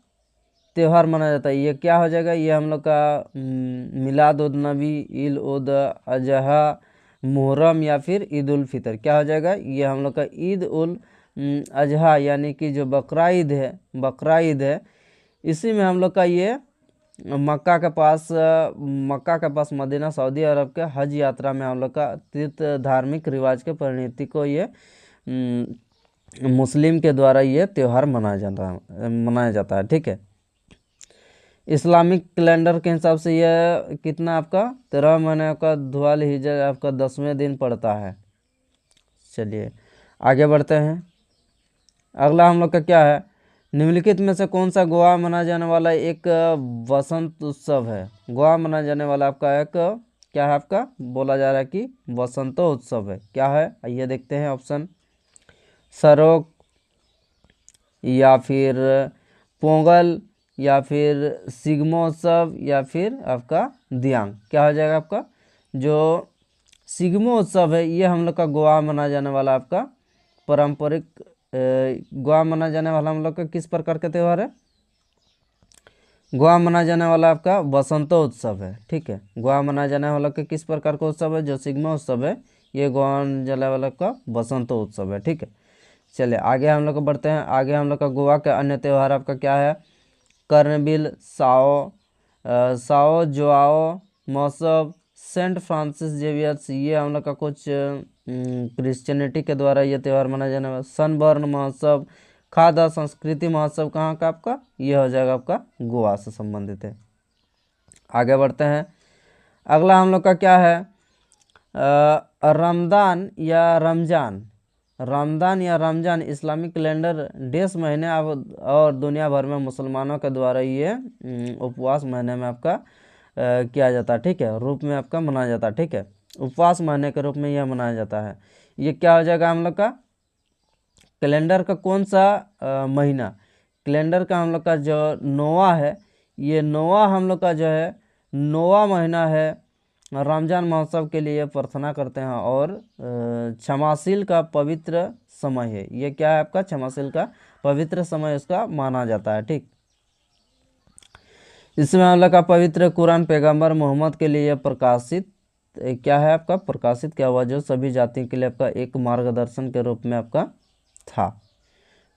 त्यौहार मनाया जाता है। ये क्या हो जाएगा? ये हम लोग का मिलाद उद नबी, ईद उद अजहा, मुहर्रम या फिर ईद उल फितर। क्या हो जाएगा? ये हम लोग का ईद उल अजहा यानी कि जो बकरा ईद है, इसी में हम लोग का ये मक्का के पास मदीना सऊदी अरब के हज यात्रा में हम लोग का तीर्थ धार्मिक रिवाज के परिणति को ये मुस्लिम के द्वारा ये त्यौहार मनाया जाता है। ठीक है, इस्लामिक कैलेंडर के हिसाब से यह कितना आपका 13 महीने का धुआल हिजर आपका 10वें दिन पड़ता है। चलिए आगे बढ़ते हैं। अगला हम लोग का क्या है? निम्नलिखित में से कौन सा गोवा मनाया जाने वाला एक वसंत उत्सव है? गोवा मनाया जाने वाला आपका एक क्या है? आपका बोला जा रहा है कि वसंतोत्सव है। क्या है? आइए देखते हैं ऑप्शन। सरोक या फिर पोंगल या फिर सिग्मोत्सव या फिर आपका दियांग। क्या हो जाएगा आपका? जो सिग्मोत्सव है ये हम लोग का गोवा मनाया जाने वाला आपका पारंपरिक गोवा मनाया जाने वाला हम लोग का किस प्रकार का त्यौहार है? गोवा मनाया जाने वाला आपका वसंतोत्सव है। ठीक है, गोवा मनाया जाने वाला का किस प्रकार का उत्सव है? जो सिग्मोत्सव है ये गोवा मनाने जाने वाला का वसंतोत्सव है। ठीक है, चलिए आगे हम लोग बढ़ते हैं। आगे हम लोग का गोवा के अन्य त्यौहार आपका क्या है? कर्नबिल, साओ जोआओ महोत्सव, सेंट फ्रांसिस जेवियर्स, ये हम लोग का कुछ क्रिश्चियनिटी के द्वारा ये त्यौहार मनाया जाने वाला। सनबर्न महोत्सव, खाद्य संस्कृति महोत्सव कहाँ का आपका? ये हो जाएगा आपका गोवा से संबंधित है। आगे बढ़ते हैं। अगला हम लोग का क्या है? रमजान या रमजान इस्लामिक कैलेंडर देश महीने और दुनिया भर में मुसलमानों के द्वारा ये उपवास महीने में आपका किया जाता है। ठीक है, रूप में आपका मनाया जाता है। ठीक है, उपवास महीने के रूप में यह मनाया जाता है। ये क्या हो जाएगा हम लोग का? कैलेंडर का कौन सा महीना? कैलेंडर का हम लोग का जो नोवा है, ये नोवा हम लोग का जो है नोवा महीना है। रमजान महोत्सव के लिए प्रार्थना करते हैं और क्षमाशील का पवित्र समय है। ये क्या है आपका? क्षमाशील का पवित्र समय उसका माना जाता है। ठीक, इसमें हम लोग का पवित्र कुरान पैगंबर मोहम्मद के लिए प्रकाशित क्या है आपका? प्रकाशित क्या हुआ? जो सभी जातियों के लिए आपका एक मार्गदर्शन के रूप में आपका था।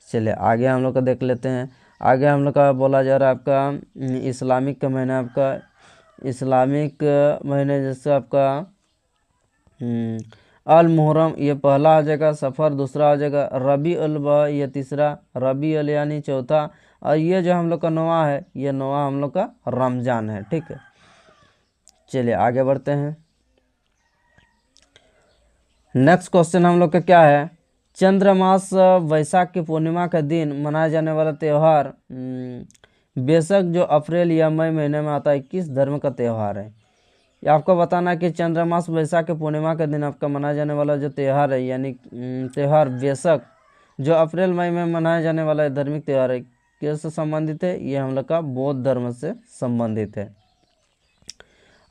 चलिए आगे हम लोग का देख लेते हैं। आगे हम लोग का बोला जा रहा है आपका इस्लामिक का महीना आपका इस्लामिक महीने जैसे आपका अल मुहर्रम ये पहला आ जाएगा, सफ़र दूसरा आ जाएगा, रबी अल ये तीसरा, रबी अल यानी चौथा, और ये जो हम लोग का नौवा है ये नौवा हम लोग का रमजान है। ठीक है, चलिए आगे बढ़ते हैं। नेक्स्ट क्वेश्चन हम लोग का क्या है? चंद्रमास वैशाख की पूर्णिमा के दिन मनाया जाने वाला त्यौहार बेशक जो अप्रैल या मई महीने में आता है किस धर्म का त्यौहार है? ये आपको बताना है कि चंद्रमास वैशाख की पूर्णिमा के दिन आपका मनाया जाने वाला जो त्यौहार है यानी त्यौहार बेशक जो अप्रैल मई में मनाया जाने वाला धार्मिक त्यौहार है किससे संबंधित है? ये हम लोग का बौद्ध धर्म से संबंधित है।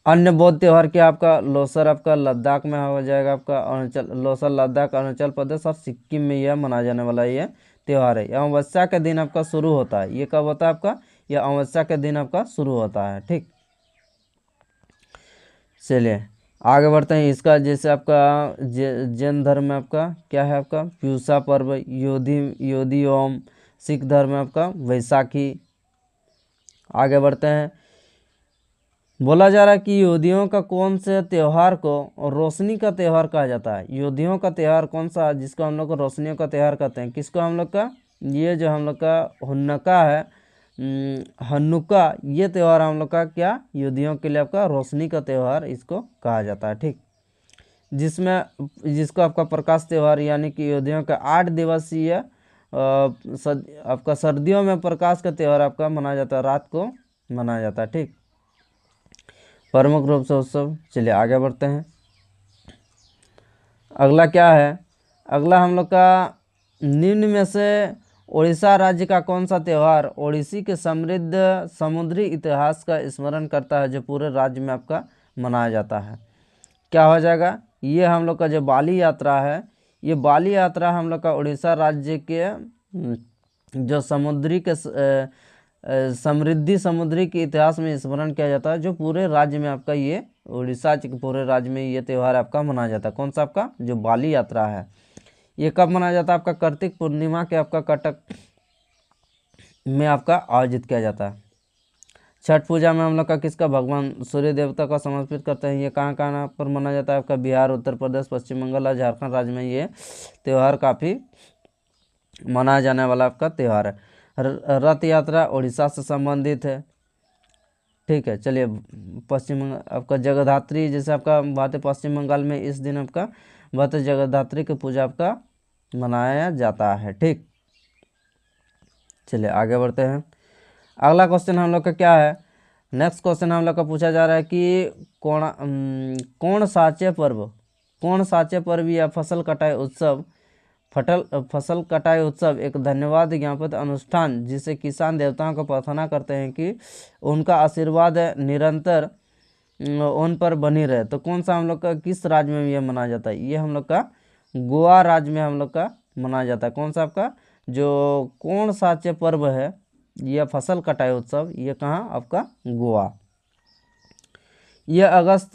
अन्य बौद्ध त्यौहार क्या आपका? लोसर आपका लद्दाख में हो जाएगा आपका लोसर लद्दाख अरुणाचल प्रदेश और सिक्किम में यह मनाया जाने वाला ये त्यौहार है। यह अमावस्या के दिन आपका शुरू होता है। ये कब होता है आपका? यह अमावस्या के दिन आपका शुरू होता है। ठीक, चलिए आगे बढ़ते हैं। इसका जैसे आपका जैन धर्म में आपका क्या है? आपका प्यूसा पर्व, योधी ओम, सिख धर्म में आपका वैसाखी। आगे बढ़ते हैं। बोला जा रहा है कि यहूदियों का कौन से त्यौहार को रोशनी का त्यौहार कहा जाता है? यहूदियों का त्यौहार कौन सा जिसको हम लोग को रोशनियों का त्यौहार कहते हैं? किसको हम लोग का? ये जो हम लोग का हुन्नका है हन्नुका, ये त्यौहार हम लोग का क्या? यहूदियों के लिए आपका रोशनी का त्यौहार इसको कहा जाता है। ठीक, जिसको आपका प्रकाश त्यौहार यानी कि योद्धाओं का 8 दिवसीय आपका सर्दियों में प्रकाश का त्यौहार आपका मनाया जाता है, रात को मनाया जाता है। ठीक, प्रमुख रूप से उत्सव। चलिए आगे बढ़ते हैं। अगला क्या है, अगला हम लोग का निम्न में से उड़ीसा राज्य का कौन सा त्यौहार ओडिसी के समृद्ध समुद्री इतिहास का स्मरण करता है, जो पूरे राज्य में आपका मनाया जाता है। क्या हो जाएगा, ये हम लोग का जो बाली यात्रा है, ये बाली यात्रा हम लोग का उड़ीसा राज्य के जो समुद्री के समृद्धि समुद्री के इतिहास में स्मरण किया जाता है, जो पूरे राज्य में आपका ये उड़ीसा के पूरे राज्य में ये त्यौहार आपका मनाया जाता है। कौन सा आपका जो बाली यात्रा है, ये कब मनाया जाता है, आपका कार्तिक पूर्णिमा के आपका कटक में आपका आयोजित किया जाता है। छठ पूजा में हम लोग का किसका भगवान सूर्य देवता का समर्पित करते हैं। ये कहाँ कहाँ पर मनाया जाता है, आपका बिहार, उत्तर प्रदेश, पश्चिम बंगाल और झारखंड राज्य में ये त्यौहार काफ़ी मनाया जाने वाला आपका त्यौहार है। रथ यात्रा उड़ीसा से संबंधित है। ठीक है, चलिए पश्चिम बंगाल आपका जगद्धात्री, जैसे आपका बात है पश्चिम बंगाल में इस दिन आपका बात जगद्धात्री की पूजा आपका मनाया जाता है। ठीक, चलिए आगे बढ़ते हैं। अगला क्वेश्चन हम लोग का क्या है, नेक्स्ट क्वेश्चन हम लोग का पूछा जा रहा है कि कौन साचे पर्व या फसल कटाई उत्सव एक धन्यवाद ज्ञापित अनुष्ठान जिसे किसान देवताओं को प्रार्थना करते हैं कि उनका आशीर्वाद निरंतर उन पर बनी रहे। तो कौन सा हम लोग का किस राज्य में ये मनाया जाता है, ये हम लोग का गोवा राज्य में हम लोग का मनाया जाता है। कौन सा आपका जो कौन साचे पर्व है यह फसल कटाई उत्सव, ये कहाँ आपका गोवा। यह अगस्त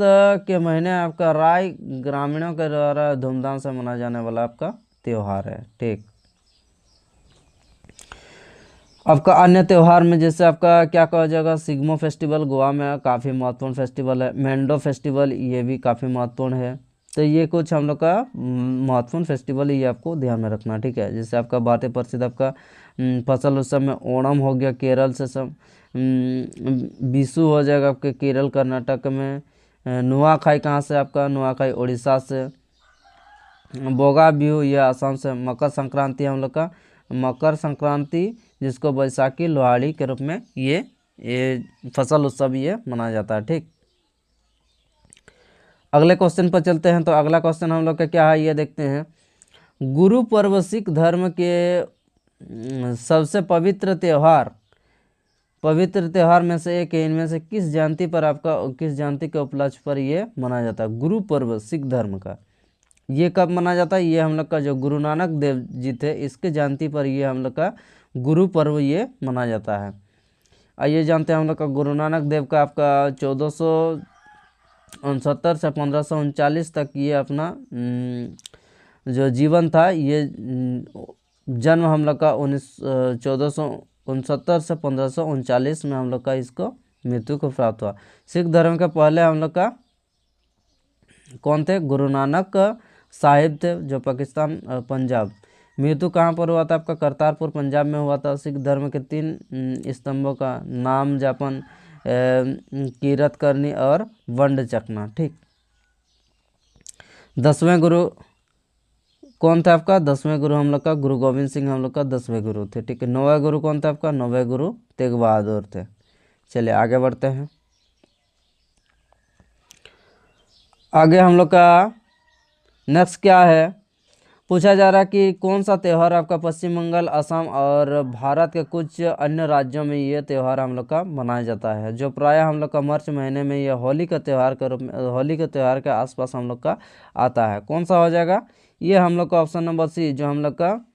के महीने आपका राय ग्रामीणों के द्वारा धूमधाम से मनाया जाने वाला आपका त्यौहार है। ठीक, आपका अन्य त्यौहार में जैसे आपका क्या कहा जाएगा, सिग्मो फेस्टिवल गोवा में काफ़ी महत्वपूर्ण फेस्टिवल है। मैंडो फेस्टिवल ये भी काफ़ी महत्वपूर्ण है। तो ये कुछ हम लोग का महत्वपूर्ण फेस्टिवल ये आपको ध्यान में रखना। ठीक है, जैसे आपका बातें प्रसिद्ध आपका फसल उत्सव में ओणम हो गया केरल से, सब बिशु हो जाएगा आपके केरल कर्नाटक में। नुआखाई कहाँ से आपका नुआखाई उड़ीसा से। बोगा बिहू ये असम से। मकर संक्रांति हम लोग का मकर संक्रांति जिसको बैसाखी लोहाड़ी के रूप में ये फसल उत्सव ये मनाया जाता है। ठीक, अगले क्वेश्चन पर चलते हैं। तो अगला क्वेश्चन हम लोग का क्या है ये देखते हैं। गुरु पर्व सिख धर्म के सबसे पवित्र त्यौहार में से एक है। इनमें से किस जयंती के उपलक्ष्य पर ये मनाया जाता है। गुरु पर्व सिख धर्म का ये कब मनाया जाता है, ये हम लोग का जो गुरु नानक देव जी थे इसके जयंती पर ये हम लोग का गुरु पर्व ये मनाया जाता है। आइए जानते हैं हम लोग का गुरु नानक देव का आपका 1469 से 1539 तक ये अपना जो जीवन था, ये जन्म हम लोग का 1469 से 1539 में हम लोग का इसको मृत्यु को प्राप्त हुआ। सिख धर्म के पहले हम लोग का कौन थे, गुरु नानक साहिब थे, जो पाकिस्तान पंजाब। मृत्यु कहाँ पर हुआ था, आपका करतारपुर पंजाब में हुआ था। सिख धर्म के 3 स्तंभों का नाम जापन, कीरत करनी और वंड चकना। ठीक, 10वें गुरु कौन था आपका, 10वें गुरु हम लोग का गुरु गोविंद सिंह हम लोग का 10वें गुरु थे। ठीक है, 9वें गुरु कौन था आपका, 9वें गुरु तेग बहादुर थे। चलिए आगे बढ़ते हैं। आगे हम लोग का नेक्स्ट क्या है, पूछा जा रहा है कि कौन सा त्यौहार आपका पश्चिम बंगाल, असम और भारत के कुछ अन्य राज्यों में ये त्यौहार हम लोग का मनाया जाता है, जो प्रायः हम लोग का मार्च महीने में यह होली का त्यौहार के रूप में, होली के त्यौहार के आसपास हम लोग का आता है। कौन सा हो जाएगा, ये हम लोग का ऑप्शन नंबर सी, जो हम लोग का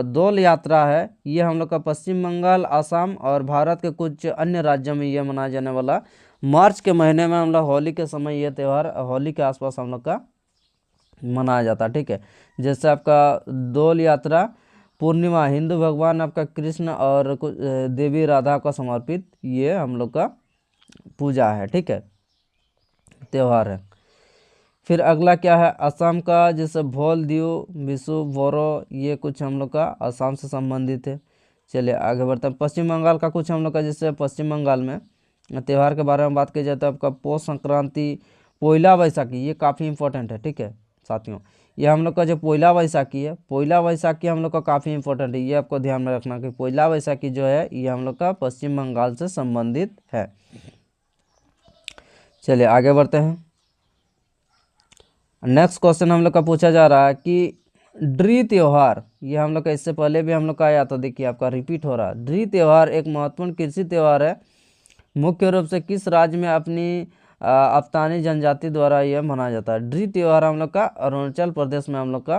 दोल यात्रा है, ये हम लोग का पश्चिम बंगाल, असम और भारत के कुछ अन्य राज्यों में यह मनाया जाने वाला मार्च के महीने में हम लोग होली के समय यह त्यौहार होली के आसपास हम लोग का मनाया जाता है। ठीक है, जैसे आपका दोल यात्रा पूर्णिमा हिंदू भगवान आपका कृष्ण और देवी राधा को समर्पित ये हम लोग का पूजा है। ठीक है, त्यौहार है। फिर अगला क्या है, असम का जैसे भोल दियो विशु बोरो, ये कुछ हम लोग का असम से संबंधित है। चलिए आगे बढ़ते हैं। पश्चिम बंगाल का कुछ हम लोग का, जैसे पश्चिम बंगाल में त्यौहार के बारे में बात की जाए तो आपका पोइला बैसाखी, ये काफ़ी इंपॉर्टेंट है, ठीक है साथियों। ये हम लोग का जो पोइला बैसाखी है, पोइला बैसाखी हम लोग का काफ़ी इंपॉर्टेंट है, ये आपको ध्यान में रखना कि पोइला बैसाखी जो है ये हम लोग का पश्चिम बंगाल से संबंधित है। चलिए आगे बढ़ते हैं। नेक्स्ट क्वेश्चन हम लोग का पूछा जा रहा है कि ड्री त्योहार, ये हम लोग का इससे पहले भी हम लोग का आया था, देखिए आपका रिपीट हो रहा है। ड्री त्योहार एक महत्वपूर्ण कृषि त्योहार है, मुख्य रूप से किस राज्य में अपनी अफ्तानी जनजाति द्वारा यह मनाया जाता है। ड्री त्योहार हम लोग का अरुणाचल प्रदेश में हम लोग का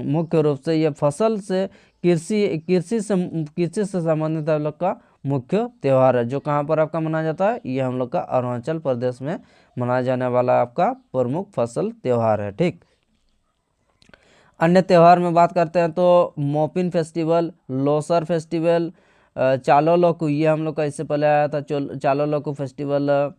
मुख्य रूप से ये फसल से कृषि से संबंधित हम लोग का मुख्य त्यौहार है, जो कहाँ पर आपका मनाया जाता है, ये हम लोग का अरुणाचल प्रदेश में मनाया जाने वाला आपका प्रमुख फसल त्यौहार है, ठीक। अन्य त्यौहार में बात करते हैं तो मोपिन फेस्टिवल, लोसर फेस्टिवल, चालो लोकू, ये हम लोग का इससे पहले आया था, चालो लोकू फेस्टिवल,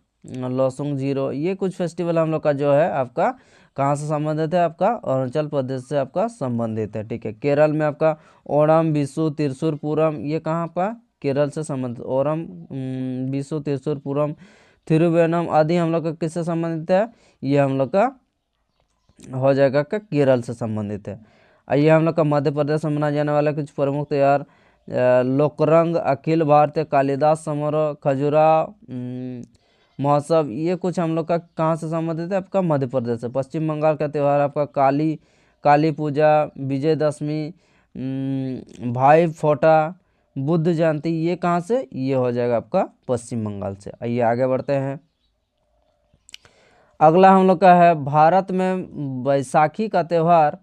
लोसुंग जीरो, ये कुछ फेस्टिवल हम लोग का जो है आपका कहाँ से संबंधित है, आपका अरुणाचल प्रदेश से आपका संबंधित है, ठीक है। केरल में आपका ओणम, विशु, त्रिशूर पूरम, ये कहाँ का केरल से संबंधित, ओणम, विशु, त्रिशूर पूरम, थिरुवेनम आदि हम लोग का किससे संबंधित है, ये हम लोग का हो जाएगा का केरल से संबंधित है। आइए हम लोग का मध्य प्रदेश में मनाए जाने वाला कुछ प्रमुख त्यौहार, लोकरंग, अखिल भारतीय कालिदास समारोह, खजुरा महोत्सव, ये कुछ हम लोग का कहाँ से संबंधित है, आपका मध्य प्रदेश से। पश्चिम बंगाल का त्यौहार आपका काली पूजा, विजयदशमी, भाई फोटा, बुद्ध जयंती, ये कहाँ से, ये हो जाएगा आपका पश्चिम बंगाल से। आइए आगे बढ़ते हैं। अगला हम लोग का है भारत में बैसाखी का त्यौहार,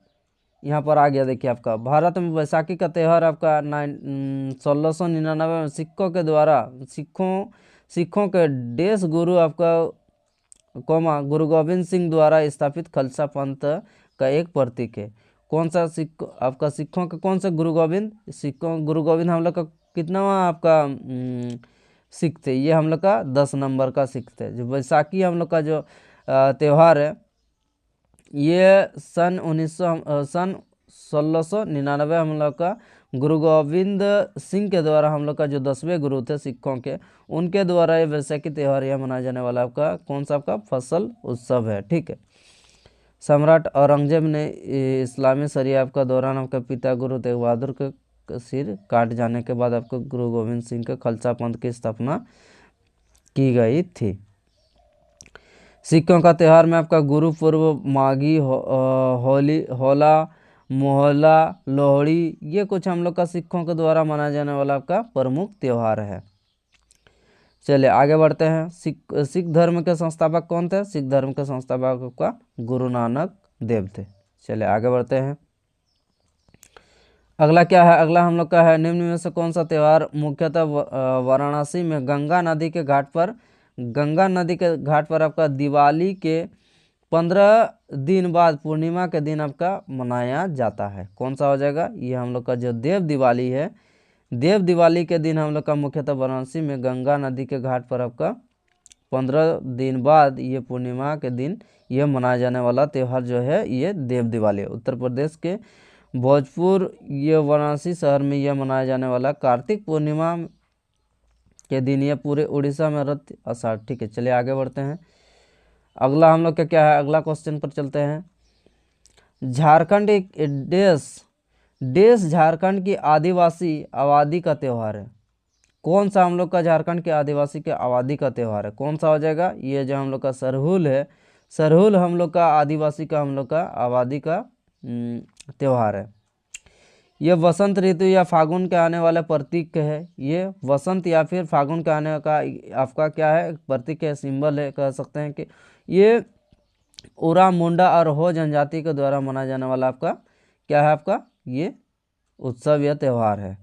यहाँ पर आ गया देखिए आपका भारत में बैसाखी का त्यौहार आपका 1699 में सिखों के द्वारा सिखों के देश गुरु आपका गुरु गोविंद सिंह द्वारा स्थापित खालसा पंथ का एक प्रतीक है। कौन सा सिख आपका सिखों के कौन सा गुरु गोविंद हम लोग का कितनावा आपका सिख थे, ये हम लोग का 10 नंबर का सिख थे। जो बैसाखी हम लोग का जो त्यौहार है ये सन 1699 हम लोग का गुरु गोविंद सिंह के द्वारा हम लोग का जो 10वें गुरु थे सिखों के, उनके द्वारा ये बैसाखी त्यौहार यह मनाया जाने वाला आपका कौन सा आपका फसल उत्सव है, ठीक है। सम्राट औरंगजेब ने इस्लामी शरिया का दौरान आपका पिता गुरु तेग बहादुर का सिर काट जाने के बाद आपको गुरु गोविंद सिंह के खालसा पंथ की स्थापना की गई थी। सिखों का त्यौहार में आपका गुरुपुर्ब, माघी, होली, होला मोहल्ला, लोहड़ी, ये कुछ हम लोग का सिखों के द्वारा मनाया जाने वाला आपका प्रमुख त्यौहार है। चलिए आगे बढ़ते हैं। सिख धर्म के संस्थापक कौन थे, सिख धर्म के संस्थापक आपका गुरु नानक देव थे। चलिए आगे बढ़ते हैं। अगला क्या है, अगला हम लोग का है निम्न में से कौन सा त्यौहार मुख्यतः वाराणसी में गंगा नदी के घाट पर आपका दिवाली के 15 दिन बाद पूर्णिमा के दिन आपका मनाया जाता है। कौन सा हो जाएगा, ये हम लोग का जो देव दिवाली है, देव दिवाली के दिन हम लोग का मुख्यतः वाराणसी में गंगा नदी के घाट पर आपका 15 दिन बाद ये पूर्णिमा के दिन ये मनाया जाने वाला त्यौहार जो है ये देव दिवाली है। उत्तर प्रदेश के भोजपुर ये वाराणसी शहर में यह मनाया जाने वाला कार्तिक पूर्णिमा के दिन ये पूरे उड़ीसा में रथ आषाढ़, ठीक है। चलिए आगे बढ़ते हैं। अगला हम लोग का क्या है, अगला क्वेश्चन पर चलते हैं। झारखंड एक देश झारखंड की आदिवासी आबादी का त्यौहार है। कौन सा हम लोग का झारखंड के आदिवासी के आबादी का त्यौहार है, कौन सा हो जाएगा, ये जो हम लोग का सरहुल है, सरहुल हम लोग का आदिवासी का हम लोग का आबादी का त्यौहार है। ये वसंत ऋतु या फागुन के आने वाला प्रतीक है, ये वसंत या फिर फागुन के आने का आपका क्या है प्रतीक है, सिंबल है, कह सकते हैं कि ये उरा मुंडा और हो जनजाति के द्वारा मनाया जाने वाला आपका क्या है, आपका ये उत्सव या त्यौहार है।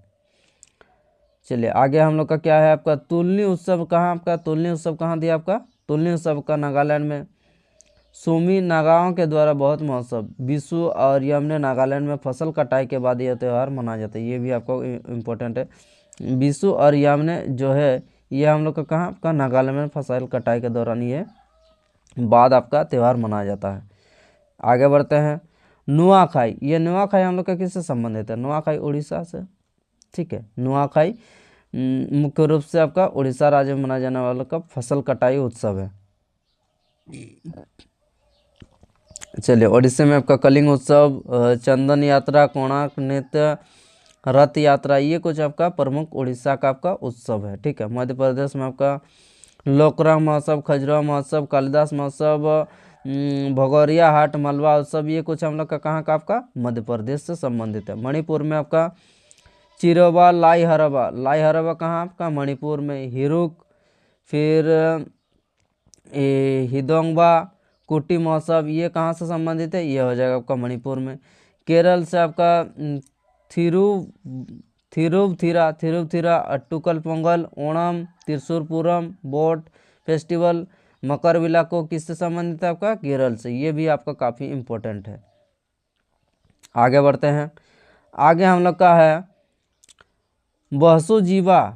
चलिए आगे हम लोग का क्या है, आपका तुलनी उत्सव कहाँ, आपका तुलनी उत्सव कहाँ दिया, आपका तुलनी उत्सव का नागालैंड में सूमी नागाओं के द्वारा बहुत महोत्सव, विशु और यमने नागालैंड में फसल कटाई के बाद यह त्यौहार मनाया जाता है। ये भी आपको इम्पोर्टेंट है। विशु और यमने जो है ये हम लोग का कहाँ, आपका नागालैंड में फसल कटाई के दौरान ये बाद आपका त्यौहार मनाया जाता है। आगे बढ़ते हैं। नुआखाई, ये नुआखाई हम लोग का किससे संबंधित है, नुआखाई उड़ीसा से, ठीक है। नुआखाई मुख्य रूप से आपका उड़ीसा राज्य में मनाया जाने वाला का फसल कटाई उत्सव है। चलिए, ओडिशा में आपका कलिंग उत्सव, चंदन यात्रा, कोणार्क नृत्य, रथ यात्रा, ये कुछ आपका प्रमुख उड़ीसा का आपका उत्सव है। ठीक है। मध्य प्रदेश में आपका लोकरंग महोत्सव, खजुराहो महोत्सव, कालिदास महोत्सव, भगोरिया हाट, मलबा उत्सव, ये कुछ हम लोग का कहाँ का आपका मध्य प्रदेश से संबंधित है। मणिपुर में आपका चिरोबा, लाई हरबा कहाँ आपका मणिपुर में, हिरुक, फिर हिदोंगबा कुटी महोत्सव, ये कहाँ से संबंधित है, ये हो जाएगा आपका मणिपुर में। केरल से आपका थिरुवथिरा, अट्टुकल पोंगल, ओणम, त्रिशूरपुरम, बोट फेस्टिवल, मकरविलाको किससे संबंधित है आपका केरल से, ये भी आपका काफ़ी इम्पोर्टेंट है। आगे बढ़ते हैं। आगे हम लोग का है बहसु-जीवा।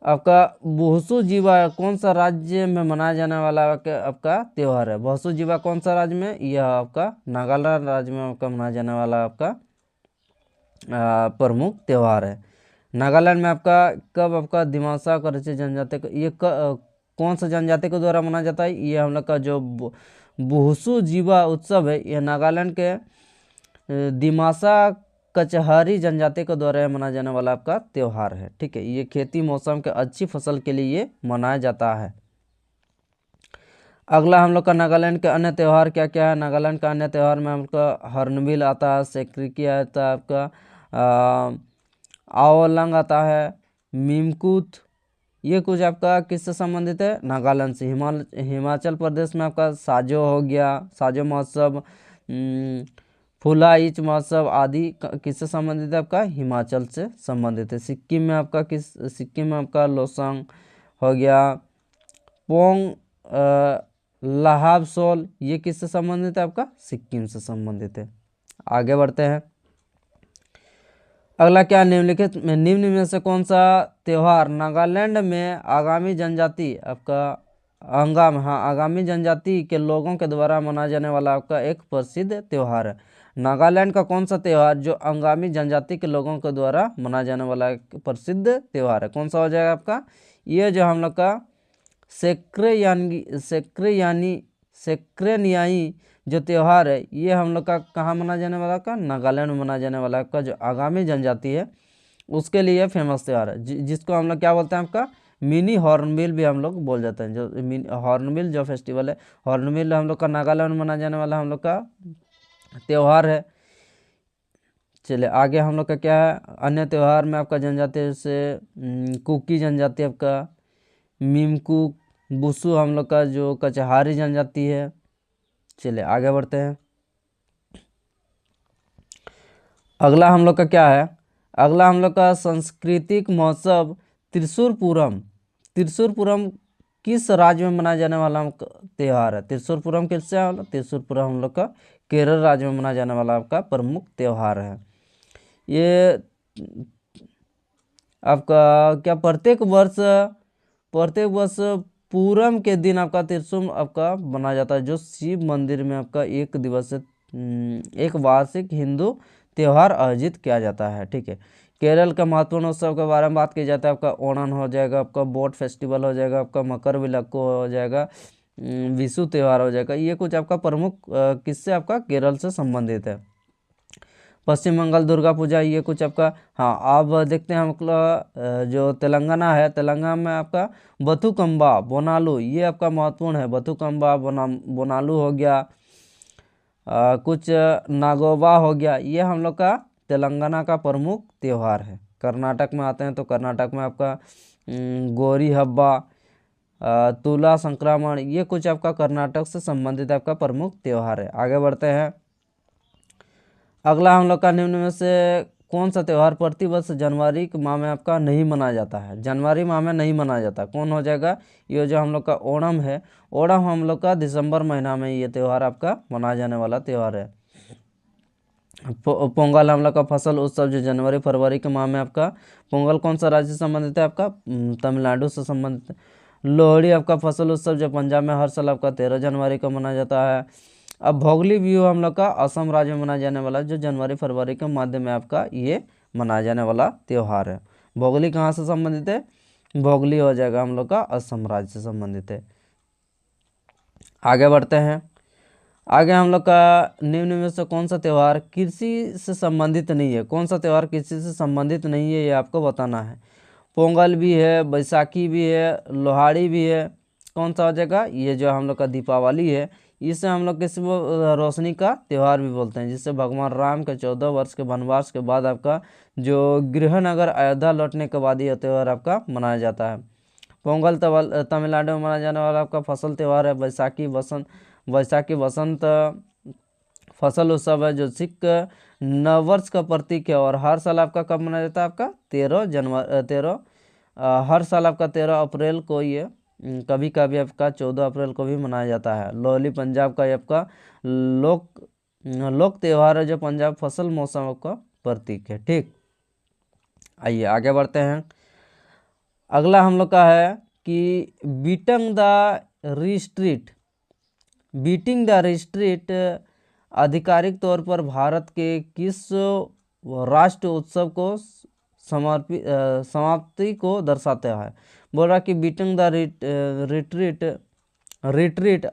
आपका बहसु-जीवा कौन सा राज्य में मनाया जाने वाला आपका त्यौहार है? बहसु-जीवा कौन सा राज्य में? यह आपका नागालैंड राज्य में आपका मनाया जाने वाला आपका प्रमुख त्यौहार है। नागालैंड में आपका कब आपका दिमासा करचे जनजाति का ये कौन सा जनजाति के द्वारा मनाया जाता है? ये हम लोग का जो बहसु-जीवा उत्सव है, यह नागालैंड के दिमासा कचहरी जनजाति के द्वारा मनाया जाने वाला आपका त्यौहार है। ठीक है। ये खेती मौसम के अच्छी फसल के लिए मनाया जाता है। अगला हम लोग का नागालैंड के अन्य त्यौहार क्या क्या है? नागालैंड का अन्य त्यौहार में हम लोग का हॉर्नबिल आता है, सेक्रिकी आता है, आपका आओलंग आता है, मीमकूथ, ये कुछ आपका किससे संबंधित है? नागालैंड से। हिमाचल प्रदेश में आपका साजो हो गया, साजो महोत्सव, फुलाइच महोत्सव आदि किससे संबंधित है? आपका हिमाचल से संबंधित है। सिक्किम में आपका लोसांग हो गया, पोंग लहाबसोल, ये किससे संबंधित है? आपका सिक्किम से संबंधित है। आगे बढ़ते हैं। अगला क्या? निम्न में से कौन सा त्यौहार नागालैंड में आगामी जनजाति आपका आगामी जनजाति के लोगों के द्वारा मनाया जाने वाला आपका एक प्रसिद्ध त्यौहार है? नागालैंड का कौन सा त्यौहार जो आगामी जनजाति के लोगों के द्वारा मनाया जाने वाला एक प्रसिद्ध त्यौहार है? कौन सा हो जाएगा आपका? ये जो हम लोग का सेक्रेनियाई जो त्यौहार है, ये हम लोग का कहाँ मनाया जाने वाला का? नागालैंड में मनाया जाने वाला आपका जो आगामी जनजाति है उसके लिए फेमस त्यौहार है, जिसको हम लोग क्या बोलते हैं? आपका मिनी हॉर्नबिल भी हम लोग बोल जाते हैं। जो हॉर्नबिल जो फेस्टिवल है, हॉर्नबिल हम लोग का नागालैंड में मनाया जाने वाला हम लोग का त्यौहार है। चलिए, आगे हम लोग का क्या है? अन्य त्यौहार में आपका जनजाति से कुकी जनजाति, आपका मीमकुक, बुसु हम लोग का जो कचहारी जनजाति है। चलिए, आगे बढ़ते हैं। अगला हम लोग का क्या है? अगला हम लोग का सांस्कृतिक महोत्सव त्रिशूरपुरम किस राज्य में मनाया जाने वाला त्यौहार है? त्रिशूरपुरम किससे? त्रिशूरपुरम हम लोग का केरल राज्य में मनाया जाने वाला आपका प्रमुख त्यौहार है। ये आपका क्या प्रत्येक वर्ष पूरम के दिन आपका त्रिशूल आपका बनाया जाता है, जो शिव मंदिर में आपका एक वार्षिक हिंदू त्यौहार आयोजित किया जाता है। ठीक है। केरल का महत्वपूर्ण उत्सव के बारे में बात की जाती है, आपका ओणम हो जाएगा, आपका बोट फेस्टिवल हो जाएगा, आपका मकरविलक्कू हो जाएगा, विशु त्यौहार हो जाएगा। ये कुछ आपका प्रमुख किससे आपका केरल से संबंधित है। पश्चिम बंगाल दुर्गा पूजा, ये कुछ आपका। हाँ, अब देखते हैं हम जो तेलंगाना है, तेलंगाना में आपका बथुकम्बा बोनालू, ये आपका महत्वपूर्ण है। बथुकम्बा बोनालू हो गया, कुछ नागोबा हो गया, ये हम लोग का तेलंगाना का प्रमुख त्यौहार है। कर्नाटक में आते हैं तो कर्नाटक में आपका गोरी हब्बा, तुला संक्रमण, ये कुछ आपका कर्नाटक से संबंधित आपका प्रमुख त्यौहार है। आगे बढ़ते हैं। अगला हम लोग का निम्न में से कौन सा त्यौहार प्रतिवर्ष जनवरी के माह में आपका नहीं मनाया जाता है? जनवरी माह में नहीं मनाया जाता, कौन हो जाएगा? ये जो हम लोग का ओणम है, ओणम हम लोग का दिसंबर महीना में ये त्यौहार आपका मनाया जाने वाला त्यौहार है। पोंगल हम लोग का फसल उत्सव जो जनवरी फरवरी के माह में आपका। पोंगल कौन सा राज्य से संबंधित है? आपका तमिलनाडु से संबंधित है। लोहड़ी आपका फसल उत्सव जो पंजाब में हर साल आपका 13 जनवरी को मनाया जाता है। अब भोगली बिहू हम लोग का असम राज्य में मनाया जाने वाला, जो जनवरी फरवरी के मध्य में आपका ये मनाया जाने वाला त्यौहार है। भोगली कहाँ से संबंधित है? भोगली हो जाएगा हम लोग का असम राज्य से संबंधित है। आगे बढ़ते हैं। आगे हम लोग का निम्न में से कौन सा त्यौहार कृषि से संबंधित नहीं है? कौन सा त्यौहार कृषि से संबंधित नहीं है, ये आपको बताना है। पोंगल भी है, बैसाखी भी है, लोहाड़ी भी है। कौन सा हो जाएगा? ये जो हम लोग का दीपावली है, इसे हम लोग किस रोशनी का त्यौहार भी बोलते हैं, जिससे भगवान राम के 14 वर्ष के वनवास के बाद आपका जो गृहनगर अयोध्या लौटने के बाद यह त्यौहार आपका मनाया जाता है। पोंगल तमिलनाडु में मनाया जाने वाला आपका फसल त्यौहार है। बैसाखी वसंत फसल उत्सव है जो सिख नववर्ष का प्रतीक है और हर साल आपका कब मनाया जाता है? आपका 13 हर साल आपका 13 अप्रैल को ये कभी कभी आपका 14 अप्रैल को भी मनाया जाता है। लोहड़ी पंजाब का ये आपका लोक लोक त्यौहार है जो पंजाब फसल मौसम का प्रतीक है। ठीक, आइए आगे बढ़ते हैं। अगला हम लोग का है कि बीटिंग द रिस्ट्रीट आधिकारिक तौर पर भारत के किस राष्ट्र उत्सव को समाप्ति को दर्शाता है? बोल रहा कि बीटिंग द रिट्रीट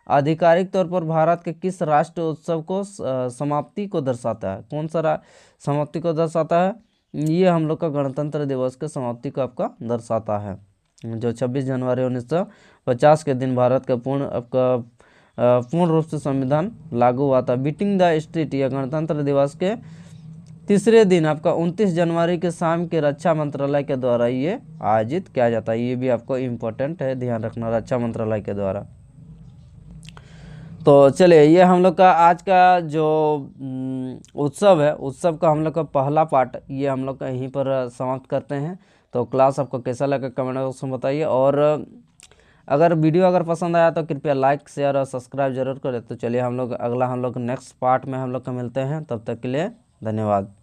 आधिकारिक तौर पर भारत के किस राष्ट्र उत्सव को समाप्ति को दर्शाता है? कौन सा समाप्ति को दर्शाता है? ये हम लोग का गणतंत्र दिवस के समाप्ति को आपका दर्शाता है, जो 26 जनवरी 1950 के दिन भारत का पूर्ण रूप से संविधान लागू हुआ था। बीटिंग द स्ट्रीट या गणतंत्र दिवस के तीसरे दिन आपका 29 जनवरी के शाम के रक्षा मंत्रालय के द्वारा ये आयोजित किया जाता है। ये भी आपको इम्पोर्टेंट है, ध्यान रखना, रक्षा मंत्रालय के द्वारा। तो चलिए, ये हम लोग का आज का जो उत्सव है, उत्सव का हम लोग का पहला पार्ट ये हम लोग का यहीं पर समाप्त करते हैं। तो क्लास आपको कैसा लगा कमेंट बॉक्स में बताइए, और अगर वीडियो अगर पसंद आया तो कृपया लाइक शेयर और सब्सक्राइब जरूर करें। तो चलिए हम लोग नेक्स्ट पार्ट में हम लोग का मिलते हैं, तब तक के लिए धन्यवाद।